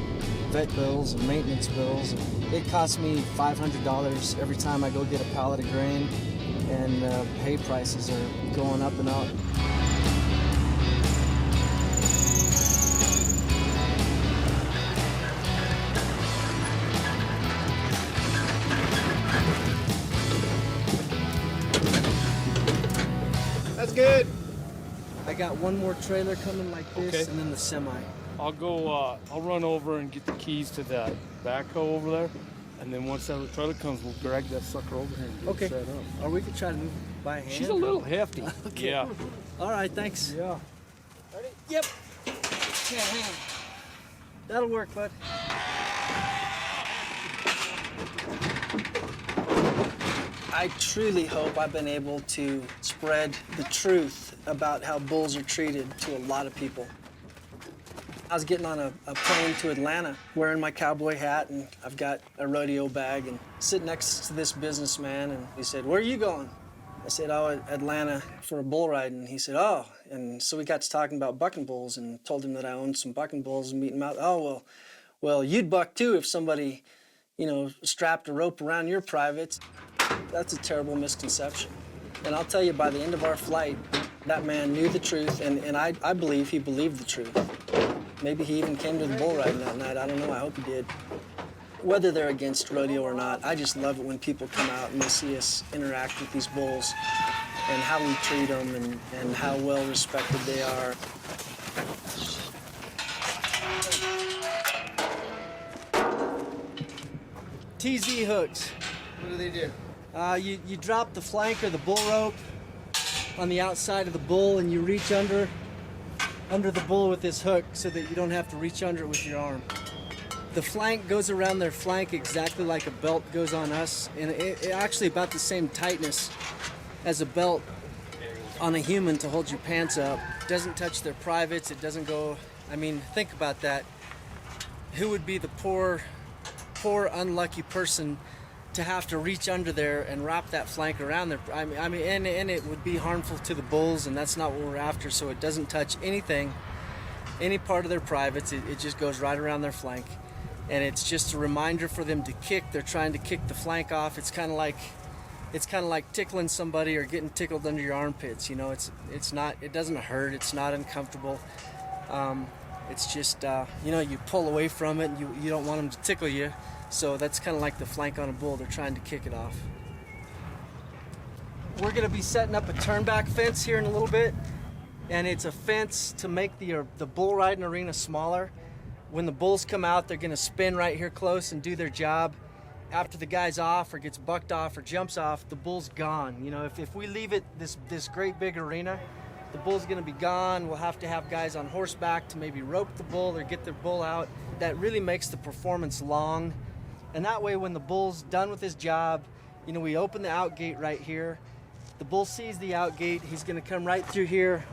vet bills and maintenance bills. It costs me $500 every time I go get a pallet of grain, and hay prices are going up and up. That's good. I got one more trailer coming like this, and then the semi. I'll go, I'll run over and get the keys to that backhoe over there. And then once that trailer comes, we'll drag that sucker over here and get it set up. Or we could try to move it by hand. She's a little hefty. Okay. Yeah. All right, thanks. Yeah. Ready? Yep. Yeah, hang on. That'll work, bud. I truly hope I've been able to spread the truth about how bulls are treated to a lot of people. I was getting on a plane to Atlanta, wearing my cowboy hat, and I've got a rodeo bag, and sitting next to this businessman, and he said, "Where are you going?" I said, "Oh, Atlanta for a bull ride." And he said, "Oh." And so we got to talking about bucking bulls, and told him that I owned some bucking bulls and meet him out. "Oh, well, Well, you'd buck too if somebody, strapped a rope around your privates. That's a terrible misconception. And I'll tell you, by the end of our flight, that man knew the truth, and I believe he believed the truth. Maybe he even came to the bull riding that night. I don't know. I hope he did. Whether they're against rodeo or not, I just love it when people come out and they see us interact with these bulls and how we treat them and how well respected they are. TZ hooks. What do? You drop the flank or the bull rope on the outside of the bull, and you reach under the bull with this hook so that you don't have to reach under it with your arm. The flank goes around their flank exactly like a belt goes on us, and it actually about the same tightness as a belt on a human to hold your pants up. It doesn't touch their privates. It doesn't go. I mean, think about that. Who would be the poor, unlucky person to have to reach under there and wrap that flank around there? I mean, and it would be harmful to the bulls, and that's not what we're after. So it doesn't touch anything, any part of their privates. It just goes right around their flank, and it's just a reminder for them to kick. They're trying to kick the flank off. It's kind of like tickling somebody or getting tickled under your armpits. It's not. It doesn't hurt. It's not uncomfortable. It's just you pull away from it, and you don't want them to tickle you. So that's kind of like the flank on a bull. They're trying to kick it off. We're going to be setting up a turnback fence here in a little bit, and it's a fence to make the bull riding arena smaller. When the bulls come out, they're going to spin right here close and do their job. After the guy's off or gets bucked off or jumps off, the bull's gone. If we leave it this great big arena, the bull's going to be gone. We'll have to have guys on horseback to maybe rope the bull or get the bull out. That really makes the performance long. And that way, when the bull's done with his job, we open the out gate right here. The bull sees the out gate. He's going to come right through here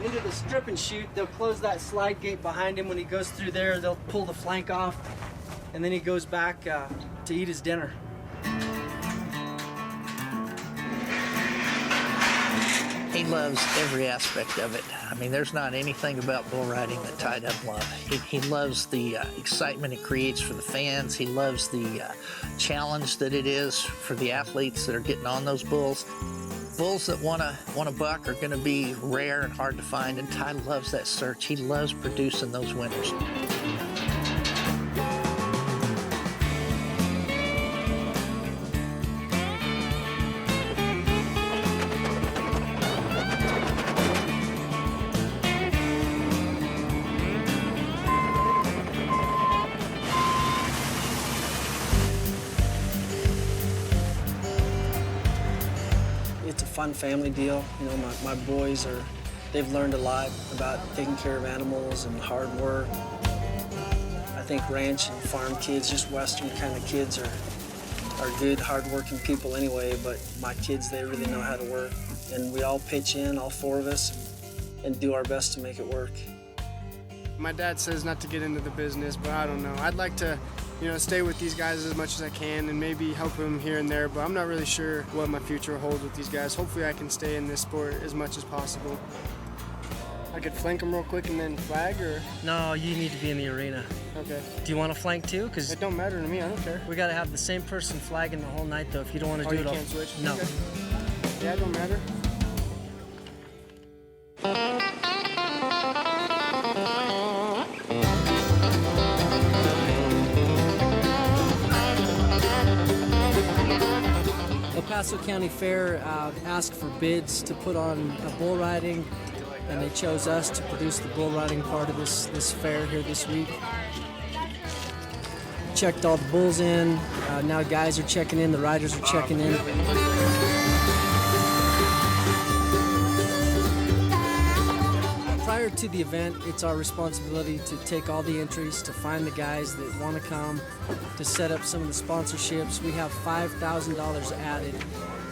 into the strip and shoot. They'll close that slide gate behind him. When he goes through there, they'll pull the flank off, and then he goes back to eat his dinner. He loves every aspect of it. I mean, there's not anything about bull riding that Ty doesn't love. He loves the excitement it creates for the fans. He loves the challenge that it is for the athletes that are getting on those bulls. Bulls that want to buck are going to be rare and hard to find, and Ty loves that search. He loves producing those winners. Fun family deal. My boys they've learned a lot about taking care of animals and hard work. I think ranch and farm kids, just Western kind of kids are good, hard-working people anyway, but my kids, they really know how to work. And we all pitch in, all four of us, and do our best to make it work. My dad says not to get into the business, but I don't know. I'd like to stay with these guys as much as I can and maybe help them here and there, but I'm not really sure what my future holds with these guys. Hopefully I can stay in this sport as much as possible. I could flank them real quick and then flag, or? No, you need to be in the arena. Okay. Do you want to flank too? Because it don't matter to me, I don't care. We got to have the same person flagging the whole night though. If you don't want to do it, you can't switch? No. Okay. Yeah, it don't matter. El Paso County Fair asked for bids to put on a bull riding, and they chose us to produce the bull riding part of this fair here this week. Checked all the bulls in. Now guys are checking in, the riders are checking in. Prior to the event, it's our responsibility to take all the entries, to find the guys that want to come, to set up some of the sponsorships. We have $5,000 added.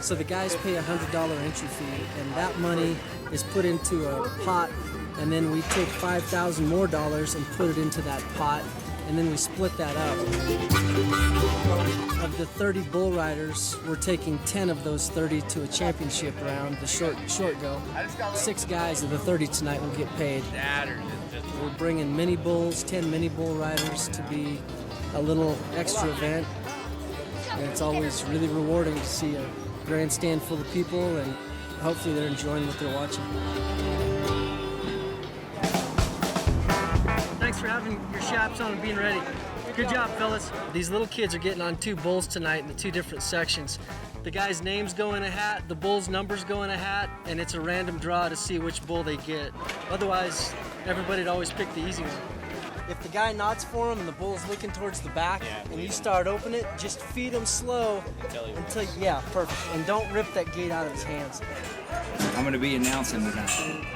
So the guys pay a $100 entry fee, and that money is put into a pot, and then we take $5,000 more and put it into that pot, and then we split that up. Of the 30 bull riders, we're taking 10 of those 30 to a championship round, the short go. 6 guys of the 30 tonight will get paid. We're bringing mini bulls, 10 mini bull riders to be a little extra event. And it's always really rewarding to see a grandstand full of people, and hopefully they're enjoying what they're watching. Thanks for having your chaps on and being ready. Good job, fellas. These little kids are getting on 2 bulls tonight in the 2 different sections. The guy's names go in a hat, the bull's numbers go in a hat, and it's a random draw to see which bull they get. Otherwise, everybody'd always pick the easy one. If the guy nods for him and the bull's looking towards the back, and you start opening it, just feed him slow until, yeah, perfect. And don't rip that gate out of his hands. I'm going to be announcing tonight.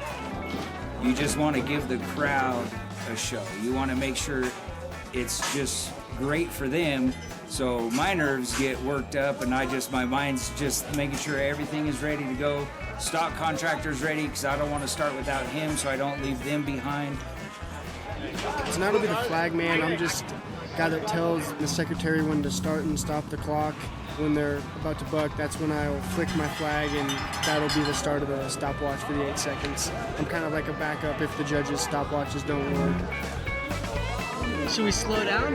You just want to give the crowd a show. You want to make sure it's just great for them. So my nerves get worked up, and my mind's just making sure everything is ready to go. Stock contractor's ready, because I don't want to start without him, so I don't leave them behind. Tonight will be the flag man. I'm just a guy that tells the secretary when to start and stop the clock. When they're about to buck, that's when I'll flick my flag, and that'll be the start of the stopwatch for the 8 seconds. I'm kind of like a backup if the judges' stopwatches don't work. Should we slow down?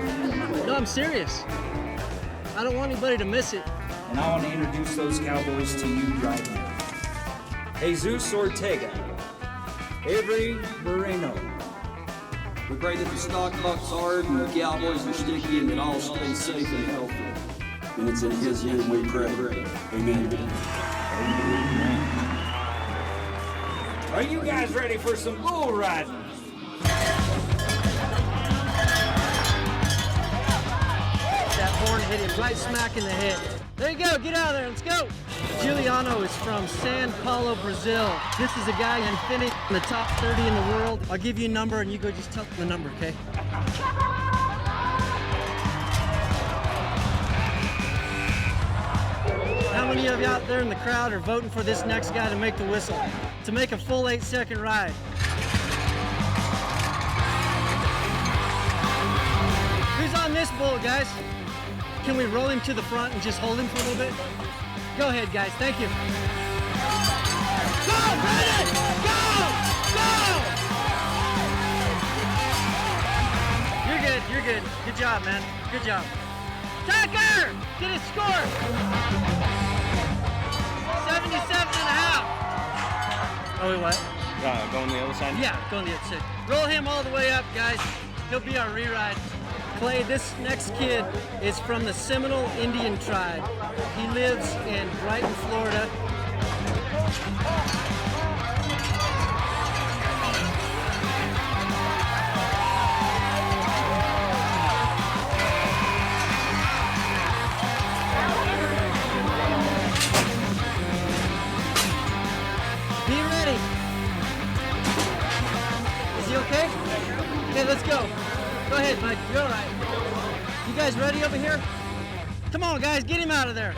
No, I'm serious. I don't want anybody to miss it. And I want to introduce those cowboys to you right now. Jesus Ortega, Avery Moreno. We pray that the stock bucks hard and the cowboys are sticky and that all stay safe and healthy. And it's in his name we pray. Amen. Are you guys ready for some bull riding? That horn hit him right smack in the head. There you go, get out of there, let's go. Giuliano is from São Paulo, Brazil. This is a guy in finish in the top 30 in the world. I'll give you a number and you go just tell the number, okay? How many of you out there in the crowd are voting for this next guy to make the whistle? To make a full 8-second ride? Who's on this bull, guys? Can we roll him to the front and just hold him for a little bit? Go ahead, guys. Thank you. Go, Brennan! Go! Go! You're good. You're good. Good job, man. Good job. Tucker! Get his score! 77.5. Oh, wait, what? Go on the other side? Yeah, go on the other side. Roll him all the way up, guys. He'll be our re-ride. Clay, this next kid is from the Seminole Indian tribe. He lives in Brighton, Florida. Be ready. Is he okay? Okay, let's go. Go ahead, Mike. You're all right. You guys ready over here? Come on, guys. Get him out of there.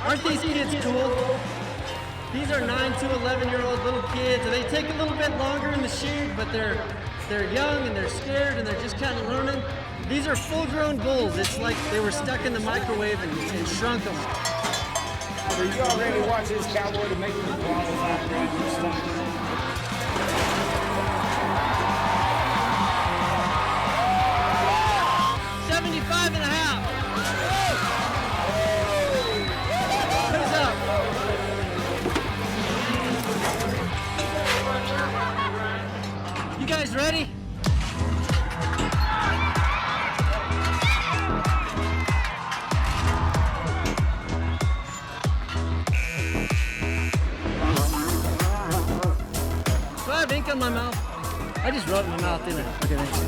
Aren't these kids cool? These are 9 to 11-year-old little kids. They take a little bit longer in the chute, but they're young and they're scared and they're just kind of learning. These are full-grown bulls. It's like they were stuck in the microwave and shrunk them. Are you all ready to watch this cowboy to make him qualify around your stock? 75.5. Who's up? You guys ready? Do I have ink on my mouth? I just rubbed my mouth in it. Okay, thanks.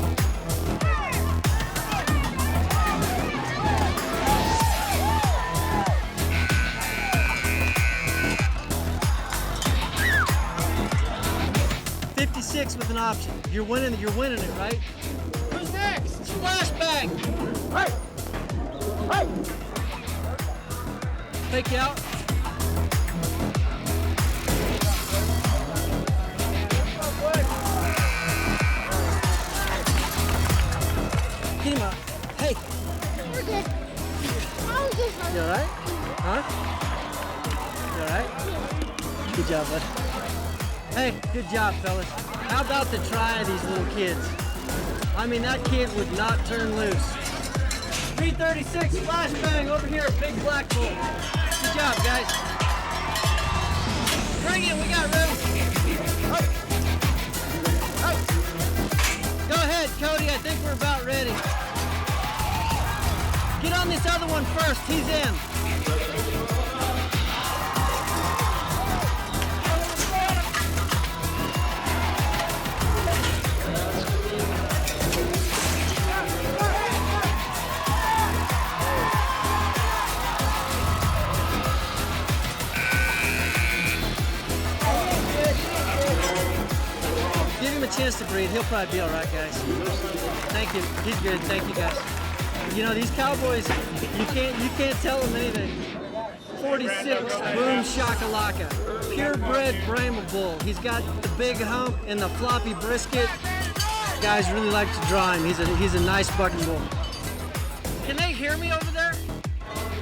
With an option. You're winning it, right? Who's next? Flashback! Right! Right! Fake out. team up. Hey. We're good. You all right? Huh? You all right? Good job, bud. Hey, good job, fellas. How about the try of these little kids? I mean, that kid would not turn loose. 336, flashbang over here, big black bull. Good job, guys. Bring it, we got room. Up. Up. Go ahead, Cody, I think we're about ready. Get on this other one first, he's in. Give him a chance to breathe. He'll probably be all right, guys. Thank you. He's good. Thank you, guys. You know, these cowboys, you can't tell them anything. 46, boom shakalaka. Purebred Brahma bull. He's got the big hump and the floppy brisket. Guys really like to draw him. He's a nice bucking bull. Can they hear me over there?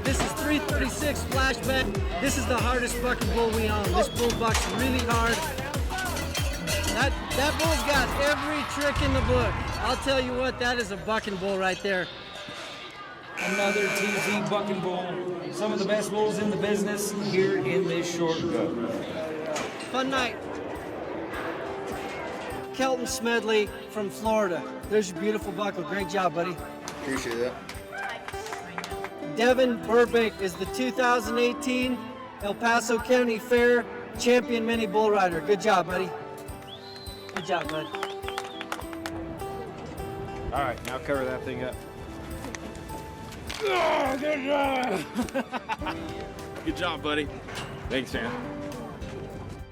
This is 336 flashback. This is the hardest bucking bull we own. This bull bucks really hard. That bull's got every trick in the book. I'll tell you what, that is a bucking bull right there. Another TZ Buckin Bull. Some of the best bulls in the business here in this short go. Fun night. Kelton Smedley from Florida. There's your beautiful buckle. Great job, buddy. Appreciate that. Devin Burbank is the 2018 El Paso County Fair champion mini bull rider. Good job, buddy. Good job, bud. All right, now cover that thing up. Oh, good job. Good job, buddy. Thanks, man.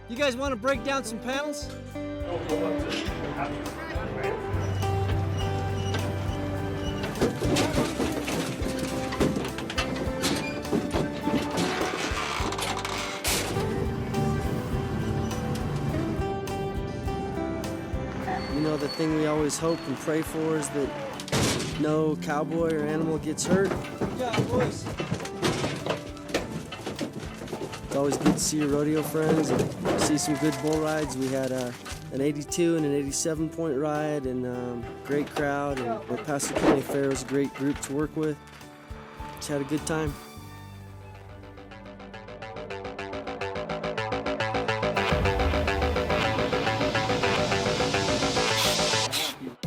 You guys want to break down some panels? You know, the thing we always hope and pray for is that no cowboy or animal gets hurt. Good job, boys. It's always good to see your rodeo friends and see some good bull rides. We had an 82 and an 87 point ride and great crowd. And El Paso County Fair was a great group to work with. Just had a good time.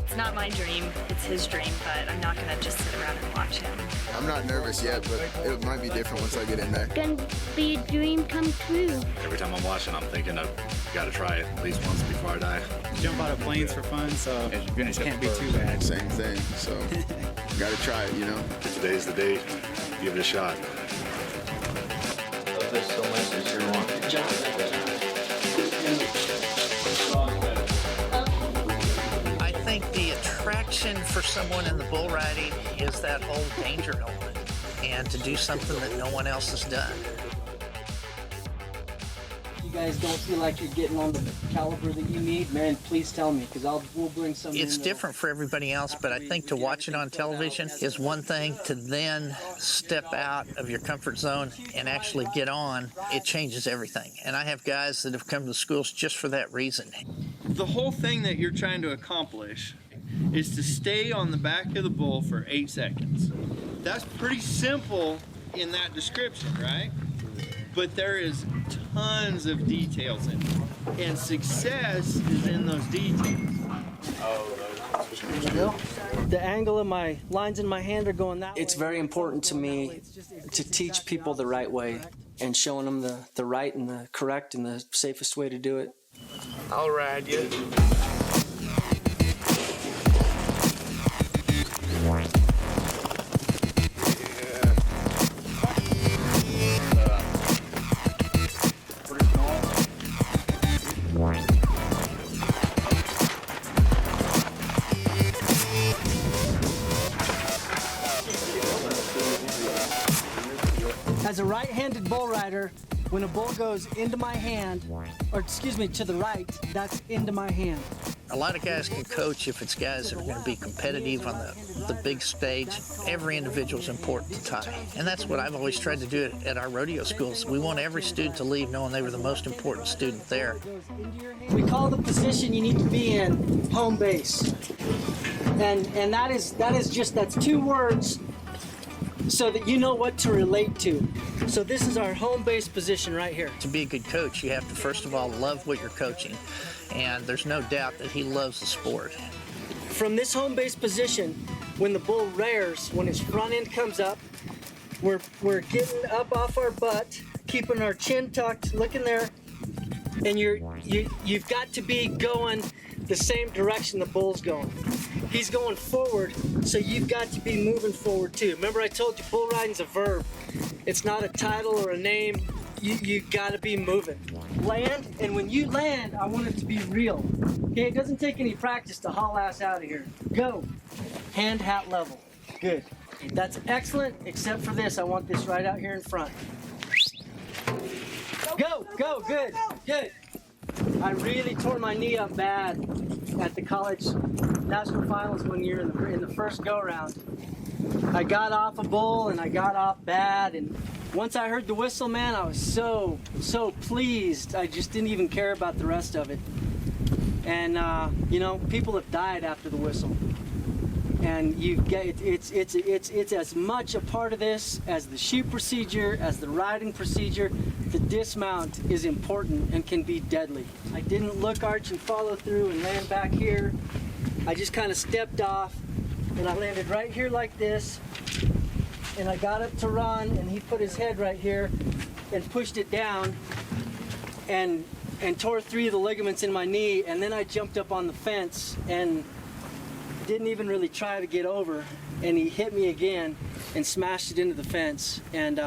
It's not my dream, it's his dream, but I'm not gonna just sit around and watch him. I'm not nervous yet, but it might be different once I get in there. Gonna be a dream come true. Every time I'm watching, I'm thinking I've got to try it at least once before I die. Jump out of planes for fun, so it can't be too bad. Same thing, so got to try it, you know. Today's the day. Give it a shot. Love this so much that you want. I think the attraction for someone in the bull riding is that whole danger element and to do something that no one else has done. You guys don't feel like you're getting on the caliber that you need, man, please tell me, because we'll bring some. It's different for everybody else, but I think to watch it on television is one thing. To then step out of your comfort zone and actually get on, it changes everything. And I have guys that have come to the schools just for that reason. The whole thing that you're trying to accomplish is to stay on the back of the bull for 8 seconds. That's pretty simple in that description, right? But there is tons of details in it. And success is in those details. The angle of my lines in my hand are going that way. It's very important to me to teach people the right way and showing them the right and the correct and the safest way to do it. I'll ride you. As a right-handed bull rider, When a bull goes into my hand, or excuse me, to the right, that's into my hand. A lot of guys can coach if it's guys that are going to be competitive on the big stage. Every individual is important to Ty. And that's what I've always tried to do at our rodeo schools. We want every student to leave knowing they were the most important student there. We call the position you need to be in home base. And that's 2 words so that you know what to relate to. So this is our home base position right here. To be a good coach, you have to first of all love what you're coaching. And there's no doubt that he loves the sport. From this home base position, when the bull rears, when his front end comes up, we're getting up off our butt, keeping our chin tucked, looking there, and you've got to be going the same direction the bull's going. He's going forward, so you've got to be moving forward too. Remember I told you bull riding's a verb. It's not a title or a name. You gotta be moving. Land, and when you land, I want it to be real. Okay, it doesn't take any practice to haul ass out of here. Go. Hand hat level. Good. That's excellent, except for this. I want this right out here in front. Go, good, good. I really tore my knee up bad at the college national finals one year in the first go-round. I got off a bull and I got off bad, and once I heard the whistle, man, I was so pleased. I just didn't even care about the rest of it. And people have died after the whistle. And it's as much a part of this as the shoot procedure, as the riding procedure. The dismount is important and can be deadly. I didn't look, arch, and follow through and land back here. I just kind of stepped off, and I landed right here like this. And I got up to run, and he put his head right here and pushed it down and tore 3 of the ligaments in my knee. And then I jumped up on the fence and didn't even really try to get over, and he hit me again and smashed it into the fence. And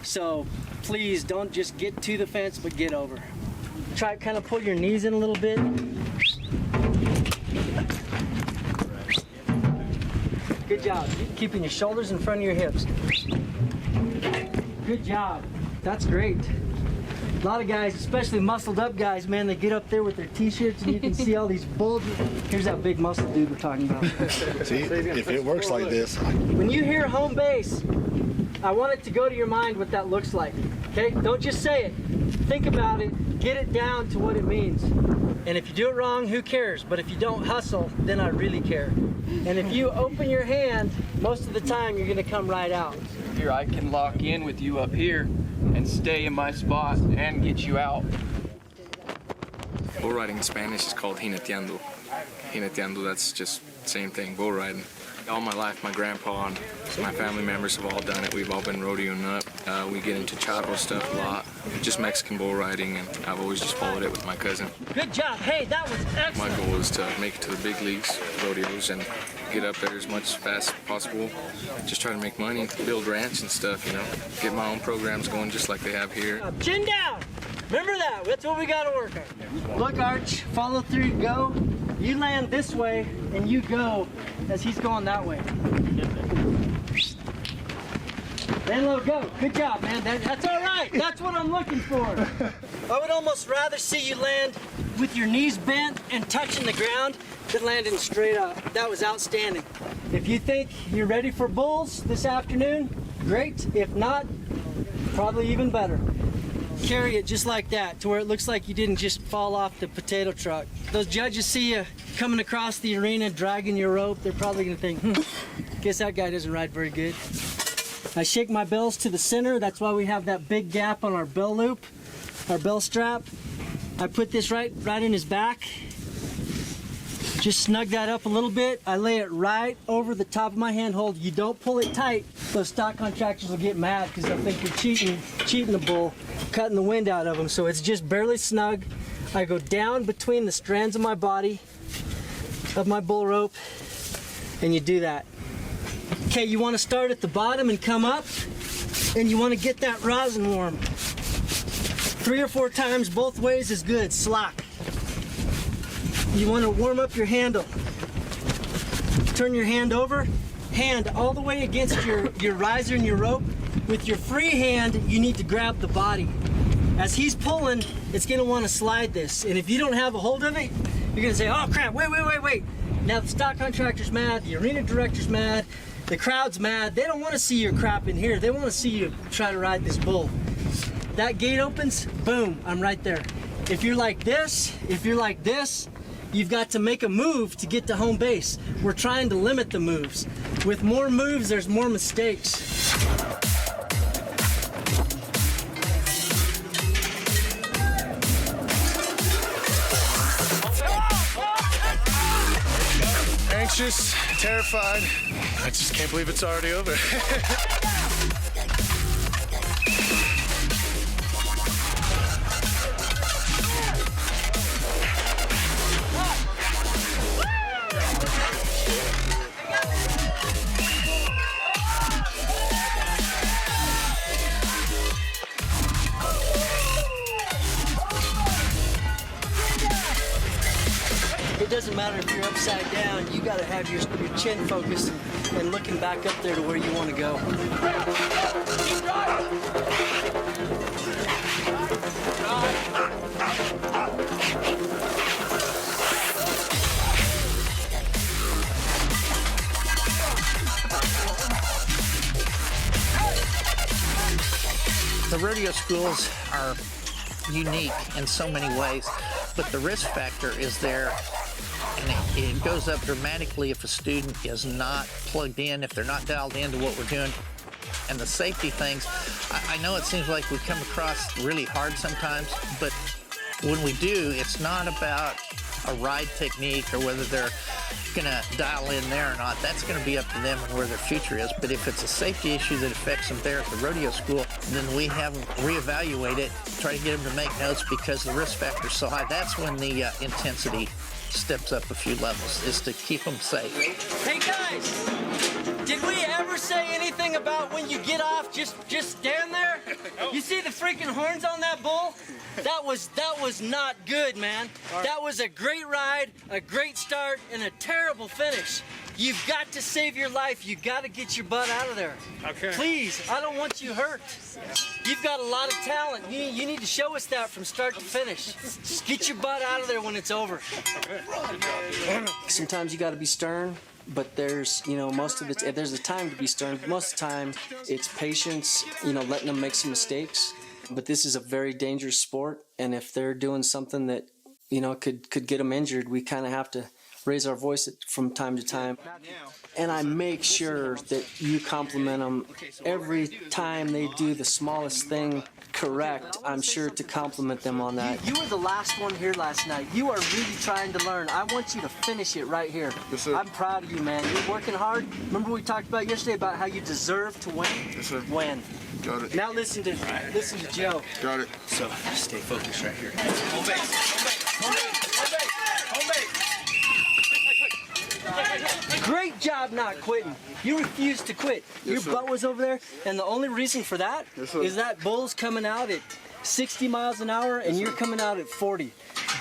so please don't just get to the fence, but get over. Try to kind of pull your knees in a little bit. Good job. Keeping your shoulders in front of your hips. Good job. That's great. A lot of guys, especially muscled up guys, man, they get up there with their t-shirts and you can see all these bulges. Here's that big muscle dude we're talking about. See, if it works like this. When you hear home base, I want it to go to your mind what that looks like. Okay? Don't just say it. Think about it. Get it down to what it means. And if you do it wrong, who cares? But if you don't hustle, then I really care. And if you open your hand, most of the time you're gonna come right out. Here, I can lock in with you up here and stay in my spot and get you out. Bull riding in Spanish is called jineteando. Jineteando, that's just the same thing, bull riding. All my life, my grandpa and my family members have all done it. We've all been rodeoing up. We get into charro stuff a lot, just Mexican bull riding, and I've always just followed it with my cousin. Good job. Hey, that was excellent. My goal is to make it to the big leagues, rodeos, and get up there as much as fast as possible. Just try to make money, build ranch and stuff, get my own programs going just like they have here. Chin down. Remember that. That's what we got to work on. Look, Arch, follow through, go. You land this way, and you go as he's going that way. Land low, go. Good job, man. That's all right. That's what I'm looking for. I would almost rather see you land with your knees bent and touching the ground than landing straight up. That was outstanding. If you think you're ready for bulls this afternoon, great. If not, probably even better. Carry it just like that to where it looks like you didn't just fall off the potato truck. Those judges see you coming across the arena dragging your rope, they're probably gonna think, guess that guy doesn't ride very good. I shake my bells to the center. That's why we have that big gap on our bell loop, our bell strap. I put this right in his back. Just snug that up a little bit. I lay it right over the top of my handhold. You don't pull it tight. Those stock contractors will get mad because they'll think you're cheating the bull, cutting the wind out of them. So it's just barely snug. I go down between the strands of my body, of my bull rope, and you do that. Okay, you want to start at the bottom and come up, and you want to get that rosin warm. 3 or 4 times both ways is good, slack. You want to warm up your handle. Turn your hand over, hand all the way against your riser and your rope, with your free hand, you need to grab the body. As he's pulling, it's gonna wanna slide this. And if you don't have a hold of it, you're gonna say, oh crap, wait. Now the stock contractor's mad, the arena director's mad, the crowd's mad. They don't wanna see your crap in here. They wanna see you try to ride this bull. That gate opens, boom, I'm right there. If you're like this, you've got to make a move to get to home base. We're trying to limit the moves. With more moves, there's more mistakes. Anxious, terrified. I just can't believe it's already over. It doesn't matter if you're upside down, you gotta have your chin focused and looking back up there to where you wanna go. The rodeo schools are unique in so many ways, but the risk factor is there, and it goes up dramatically if a student is not plugged in, if they're not dialed into what we're doing. And the safety things, I know it seems like we come across really hard sometimes, but when we do, it's not about a ride technique or whether they're gonna dial in there or not. That's gonna be up to them and where their future is. But if it's a safety issue that affects them there at the rodeo school, then we have them reevaluate it, try to get them to make notes because the risk factor is so high. That's when the intensity steps up a few levels, is to keep them safe. Hey guys, did we ever say anything about when you get off, just stand there? You see the freaking horns on that bull? That was not good, man. That was a great ride, a great start, and a terrible finish. You've got to save your life. You've got to get your butt out of there. Okay. Please, I don't want you hurt. You've got a lot of talent. You need to show us that from start to finish. Just get your butt out of there when it's over. Sometimes you got to be stern, but there's, most of it, there's a time to be stern. But most of the time, it's patience, letting them make some mistakes. But this is a very dangerous sport, and if they're doing something that, could get them injured, we kind of have to raise our voice from time to time. And I make sure that you compliment them every time they do the smallest thing correct. I'm sure to compliment them on that. You were the last one here last night. You are really trying to learn. I want you to finish it right here. Yes, sir. I'm proud of you, man. You're working hard. Remember we talked about yesterday about how you deserve to win? Yes, sir. Win. Got it. Now listen to Joe. Got it. So stay focused right here. Home base. Home base. Great job not quitting. You refused to quit. Yes, Your butt was over there, and the only reason for that is that bull's coming out at 60 miles an hour, and you're coming out at 40.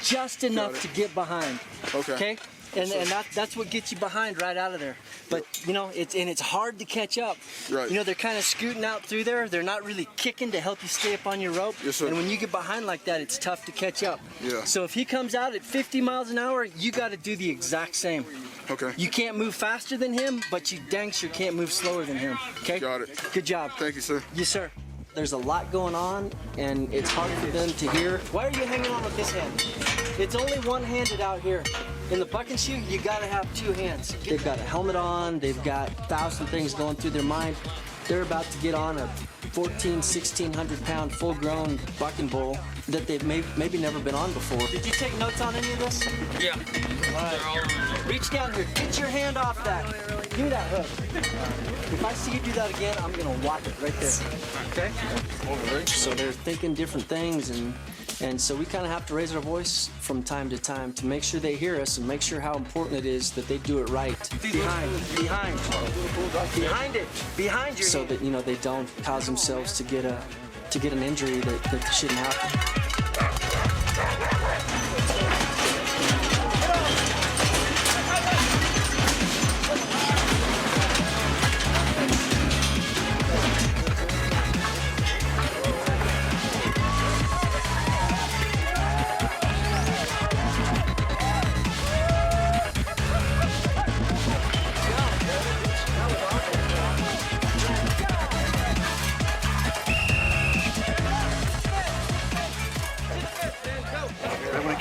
Just enough to get behind. Okay? And that's what gets you behind right out of there. But it's hard to catch up. Right. They're kind of scooting out through there. They're not really kicking to help you stay up on your rope. Yes, sir. And when you get behind like that, it's tough to catch up. Yeah. So if he comes out at 50 miles an hour, you got to do the exact same. Okay. You can't move faster than him, but you dang sure can't move slower than him. Okay. Got it. Good job. Thank you, sir. Yes, sir. There's a lot going on, and it's hard for them to hear. Why are you hanging on with this hand? It's only one-handed out here. In the bucking shoe, you gotta have two hands. They've got a helmet on, they've got 1,000 things going through their mind. They're about to get on a 1,600 pound full-grown bucking bull that they've maybe never been on before. Did you take notes on any of this? Yeah. All right. Reach down here. Get your hand off that. Give me that hook. If I see you do that again, I'm gonna whack it right there. Okay? So they're thinking different things, and so we kind of have to raise our voice from time to time to make sure they hear us and make sure how important it is that they do it right. Behind it. Behind your so that they don't cause themselves to get an injury that shouldn't happen.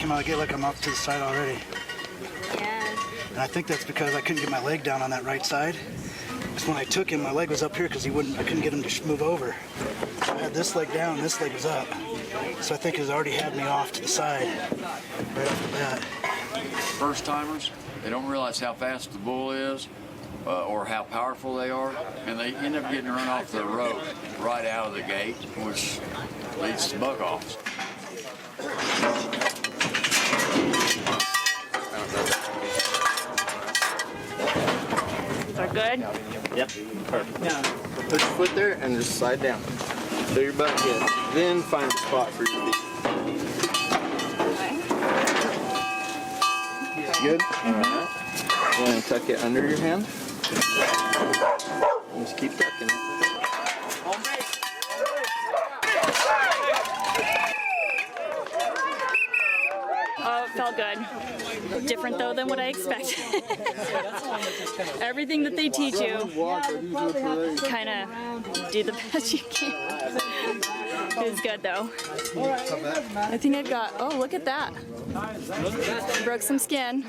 came out of the gate like I'm off to the side already. Yeah. And I think that's because I couldn't get my leg down on that right side. Because when I took him, my leg was up here because I couldn't get him to move over. So I had this leg down, this leg was up. So I think he's already had me off to the side right off the bat. First timers, they don't realize how fast the bull is or how powerful they are, and they end up getting run off the rope right out of the gate, which leads to buck-offs. Are good? Yep, perfect. Now, put your foot there and just slide down. Show your butt hit. Then find a spot for your feet. Good? All right. Then tuck it under your hand. Just keep tucking it. Oh, it felt good. Different though than what I expected. Everything that they teach you, kind of do the best you can. It was good though. I think I've got, oh, look at that. Broke some skin.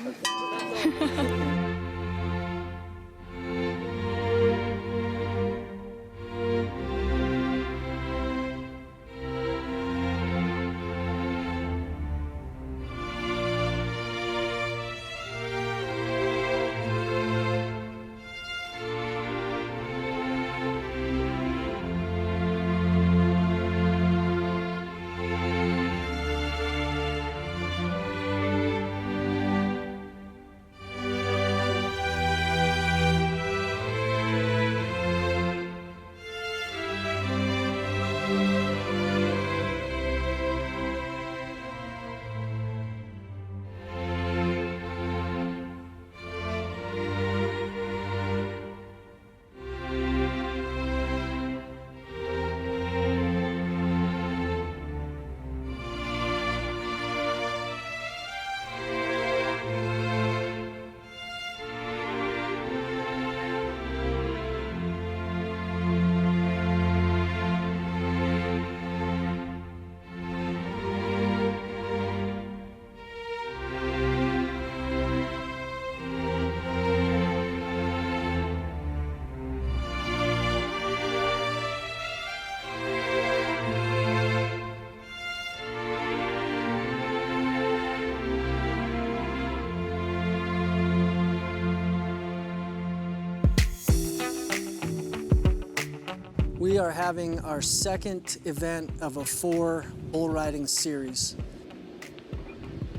We are having our second event of a 4 bull riding series.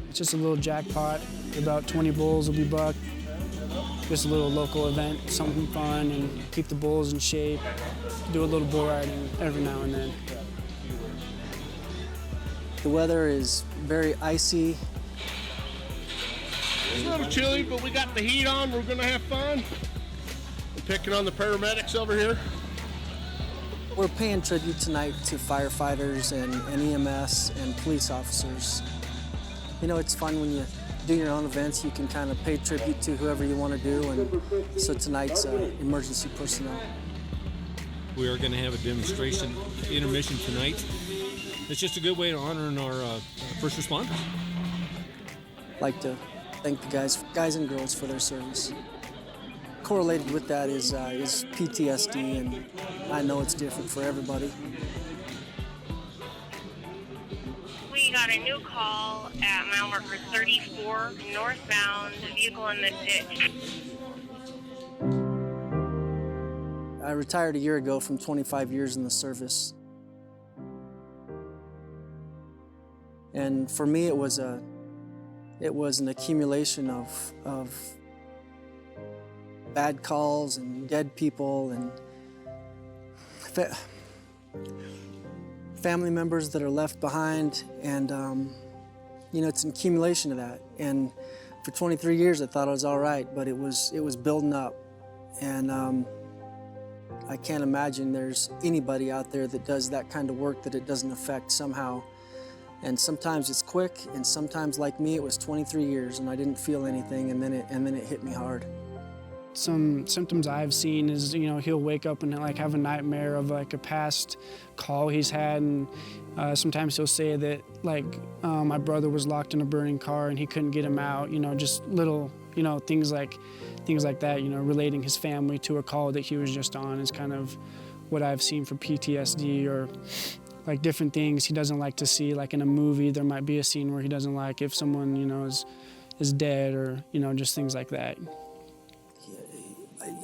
It's just a little jackpot. About 20 bulls will be bucked. Just a little local event, something fun, and keep the bulls in shape. Do a little bull riding every now and then. The weather is very icy. It's a little chilly, but we got the heat on. We're gonna have fun. I'm picking on the paramedics over here. We're paying tribute tonight to firefighters and EMS and police officers. You know, it's fun when you do your own events, you can kind of pay tribute to whoever you want to do, and so tonight's emergency personnel. We are going to have a demonstration intermission tonight. It's just a good way to honor our first responders. I'd like to thank the guys and girls for their service. Correlated with that is PTSD, and I know it's different for everybody. We got a new call at mile marker 34, northbound, vehicle in the ditch. I retired a year ago from 25 years in the service. And for me, it was an accumulation of bad calls and dead people and family members that are left behind, and you know, it's an accumulation of that. And for 23 years, I thought I was all right, but it was building up, and I can't imagine there's anybody out there that does that kind of work that it doesn't affect somehow. And sometimes it's quick, and sometimes, like me, it was 23 years and I didn't feel anything, and then it hit me hard. some symptoms I've seen is, you know, he'll wake up and like have a nightmare of like a past call he's had, and sometimes he'll say that like my brother was locked in a burning car and he couldn't get him out. You know, just little, you know, things like that. You know, relating his family to a call that he was just on is kind of what I've seen for PTSD, or like different things he doesn't like to see. Like in a movie, there might be a scene where he doesn't like if someone, you know, is dead, or, you know, just things like that.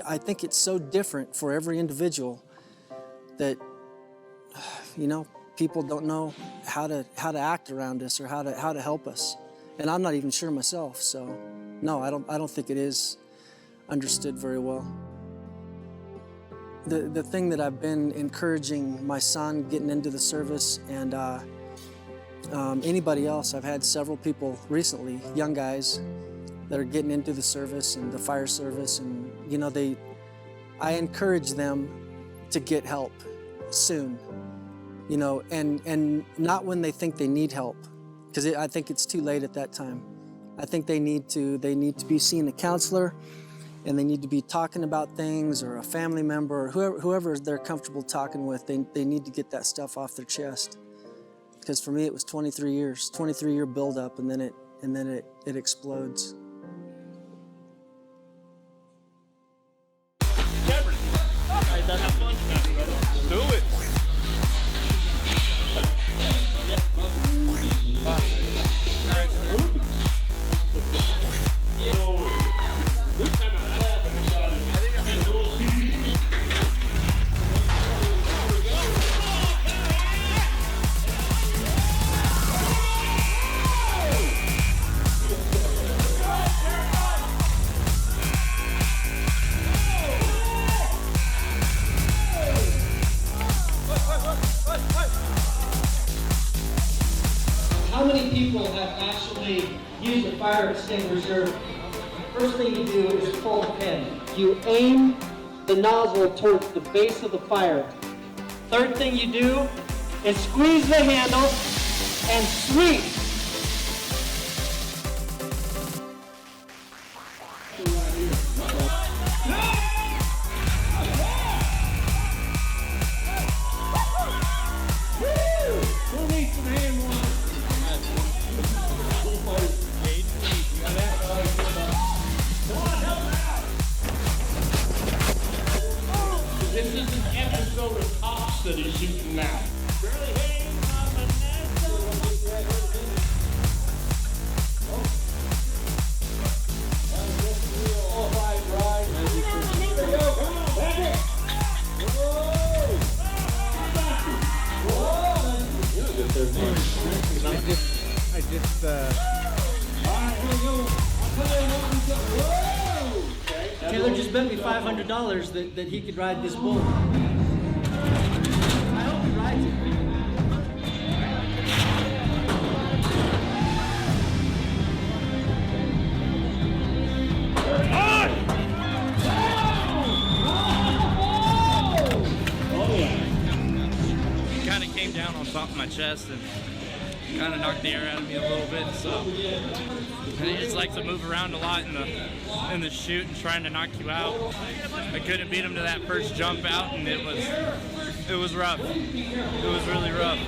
I think it's so different for every individual that, you know, people don't know how to act around us or how to help us, and I'm not even sure myself. So, no, I don't think it is understood very well. The thing that I've been encouraging my son getting into the service, and anybody else, I've had several people recently, young guys, that are getting into the service and the fire service, and you know, I encourage them to get help soon, you know, and not when they think they need help, because I think it's too late at that time. I think they need to be seeing a counselor, and they need to be talking about things, or a family member, or whoever they're comfortable talking with. They need to get that stuff off their chest. Because for me, it was 23 years, 23-year buildup, and then it explodes. Do it. How many people have actually used a fire extinguisher? First thing you do is pull the pin. You aim the nozzle towards the base of the fire. Third thing you do is squeeze the handle and sweep. This is an episode of Cops that he's shooting now. Taylor just bet me $500 that he could ride this bull. I hope he rides it. He kind of came down on top of my chest and kind of knocked the air out of me a little bit. So and he just likes to move around a lot in the chute and trying to knock you out. I couldn't beat him to that first jump out, and it was rough. It was really rough.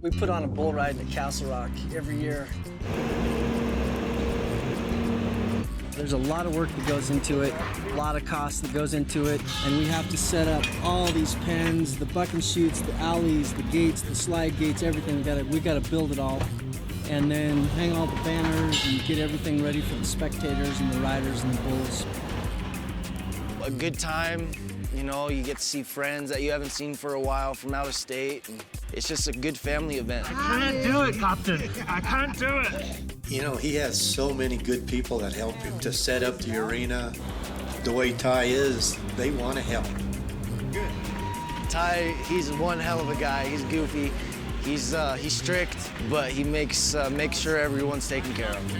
We put on a bull ride at Castle Rock every year. There's a lot of work that goes into it, a lot of cost that goes into it, and we have to set up all these pens, the bucking chutes, the alleys, the gates, the slide gates, everything. We gotta build it all, and then hang all the banners and get everything ready for the spectators and the riders and the bulls. A good time, you know, you get to see friends that you haven't seen for a while from out of state, and it's just a good family event. I can't do it, Captain. I can't do it. You know, he has so many good people that help him to set up the arena. The way Ty is, they want to help. Ty, he's one hell of a guy. He's goofy. He's strict, but he makes sure everyone's taken care of.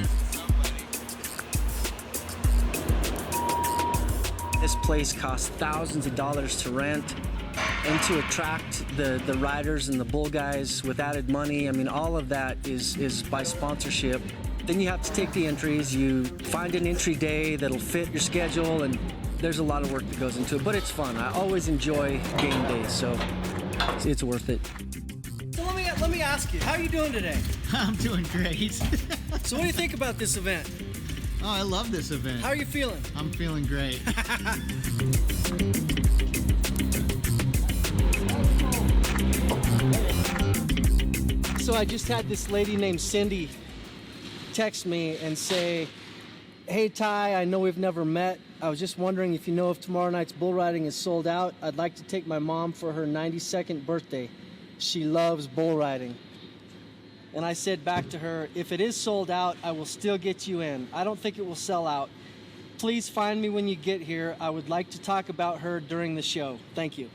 This place costs thousands of dollars to rent. and to attract the riders and the bull guys with added money. I mean, all of that is by sponsorship. Then you have to take the entries. You find an entry day that'll fit your schedule, and there's a lot of work that goes into it, but it's fun. I always enjoy game days, so it's worth it. So let me ask you, how are you doing today? I'm doing great. So what do you think about this event? Oh, I love this event. How are you feeling? I'm feeling great. So I just had this lady named Cindy text me and say, "Hey Ty, I know we've never met. I was just wondering if you know if tomorrow night's bull riding is sold out. I'd like to take my mom for her 92nd birthday. She loves bull riding." And I said back to her, "If it is sold out, I will still get you in. I don't think it will sell out. Please find me when you get here. I would like to talk about her during the show. Thank you."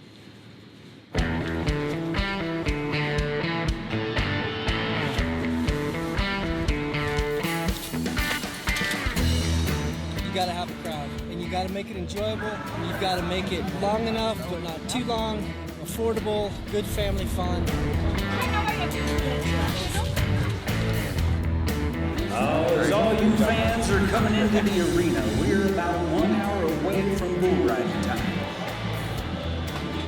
You gotta have a crowd, and you gotta make it enjoyable, and you've gotta make it long enough, but not too long, affordable, good family fun. As all you fans are coming into the arena, we're about 1 hour away from bull riding time.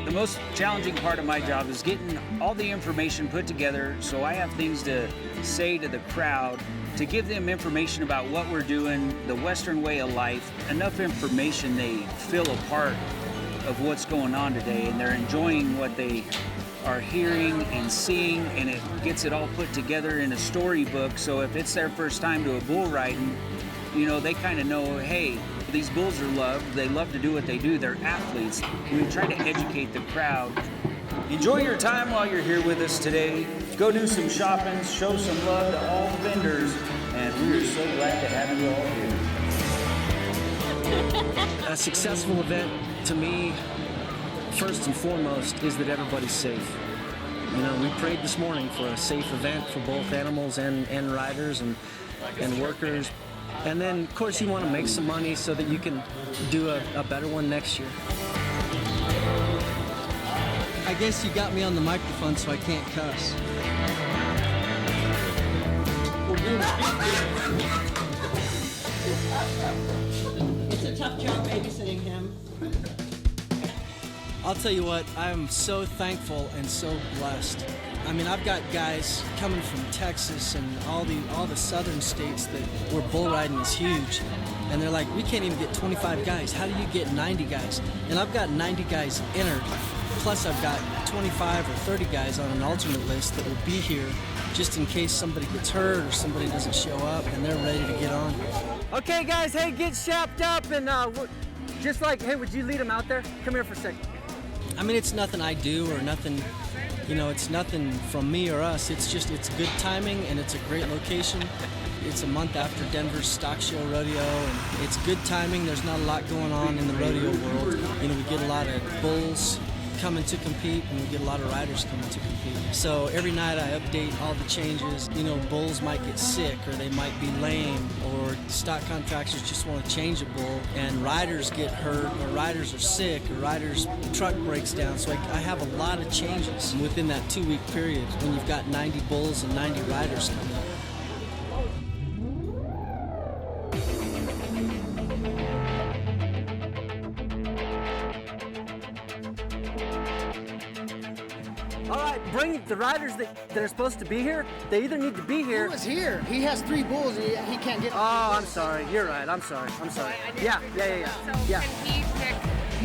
The most challenging part of my job is getting all the information put together so I have things to say to the crowd, to give them information about what we're doing, the Western way of life, enough information they feel a part of what's going on today, and they're enjoying what they are hearing and seeing, and it gets it all put together in a storybook. So if it's their first time to a bull riding, you know, they kind of know, hey, these bulls are loved, they love to do what they do, they're athletes. We try to educate the crowd. Enjoy your time while you're here with us today. Go do some shopping, show some love to all the vendors, and we are so glad to have you all here. A successful event, to me, first and foremost, is that everybody's safe. You know, we prayed this morning for a safe event for both animals and riders and workers. And then, of course, you want to make some money so that you can do a better one next year. I guess you got me on the microphone, so I can't cuss. It's a tough job babysitting him. I'll tell you what, I'm so thankful and so blessed. I mean, I've got guys coming from Texas and all the southern states where bull riding is huge. And they're like, we can't even get 25 guys. How do you get 90 guys? And I've got 90 guys entered. Plus I've got 25 or 30 guys on an alternate list that will be here just in case somebody gets hurt or somebody doesn't show up, and they're ready to get on. Okay guys, hey, get strapped up, and just like, hey, would you lead them out there? Come here for a second. I mean, it's nothing I do or nothing, you know, it's nothing from me or us. It's just, it's good timing, and it's a great location. It's a month after Denver's Stock Show Rodeo, and it's good timing. There's not a lot going on in the rodeo world. You know, we get a lot of bulls coming to compete, and we get a lot of riders coming to compete. So every night I update all the changes. You know, bulls might get sick, or they might be lame, or stock contractors just want to change a bull, and riders get hurt, or riders are sick, or riders' truck breaks down. So I have a lot of changes within that 2-week period when you've got 90 bulls and 90 riders coming up. Bring the riders that are supposed to be here. They either need to be here. He was here. He has 3 bulls. And he can't get. Oh, I'm sorry. You're right. I'm sorry. Yeah. So can he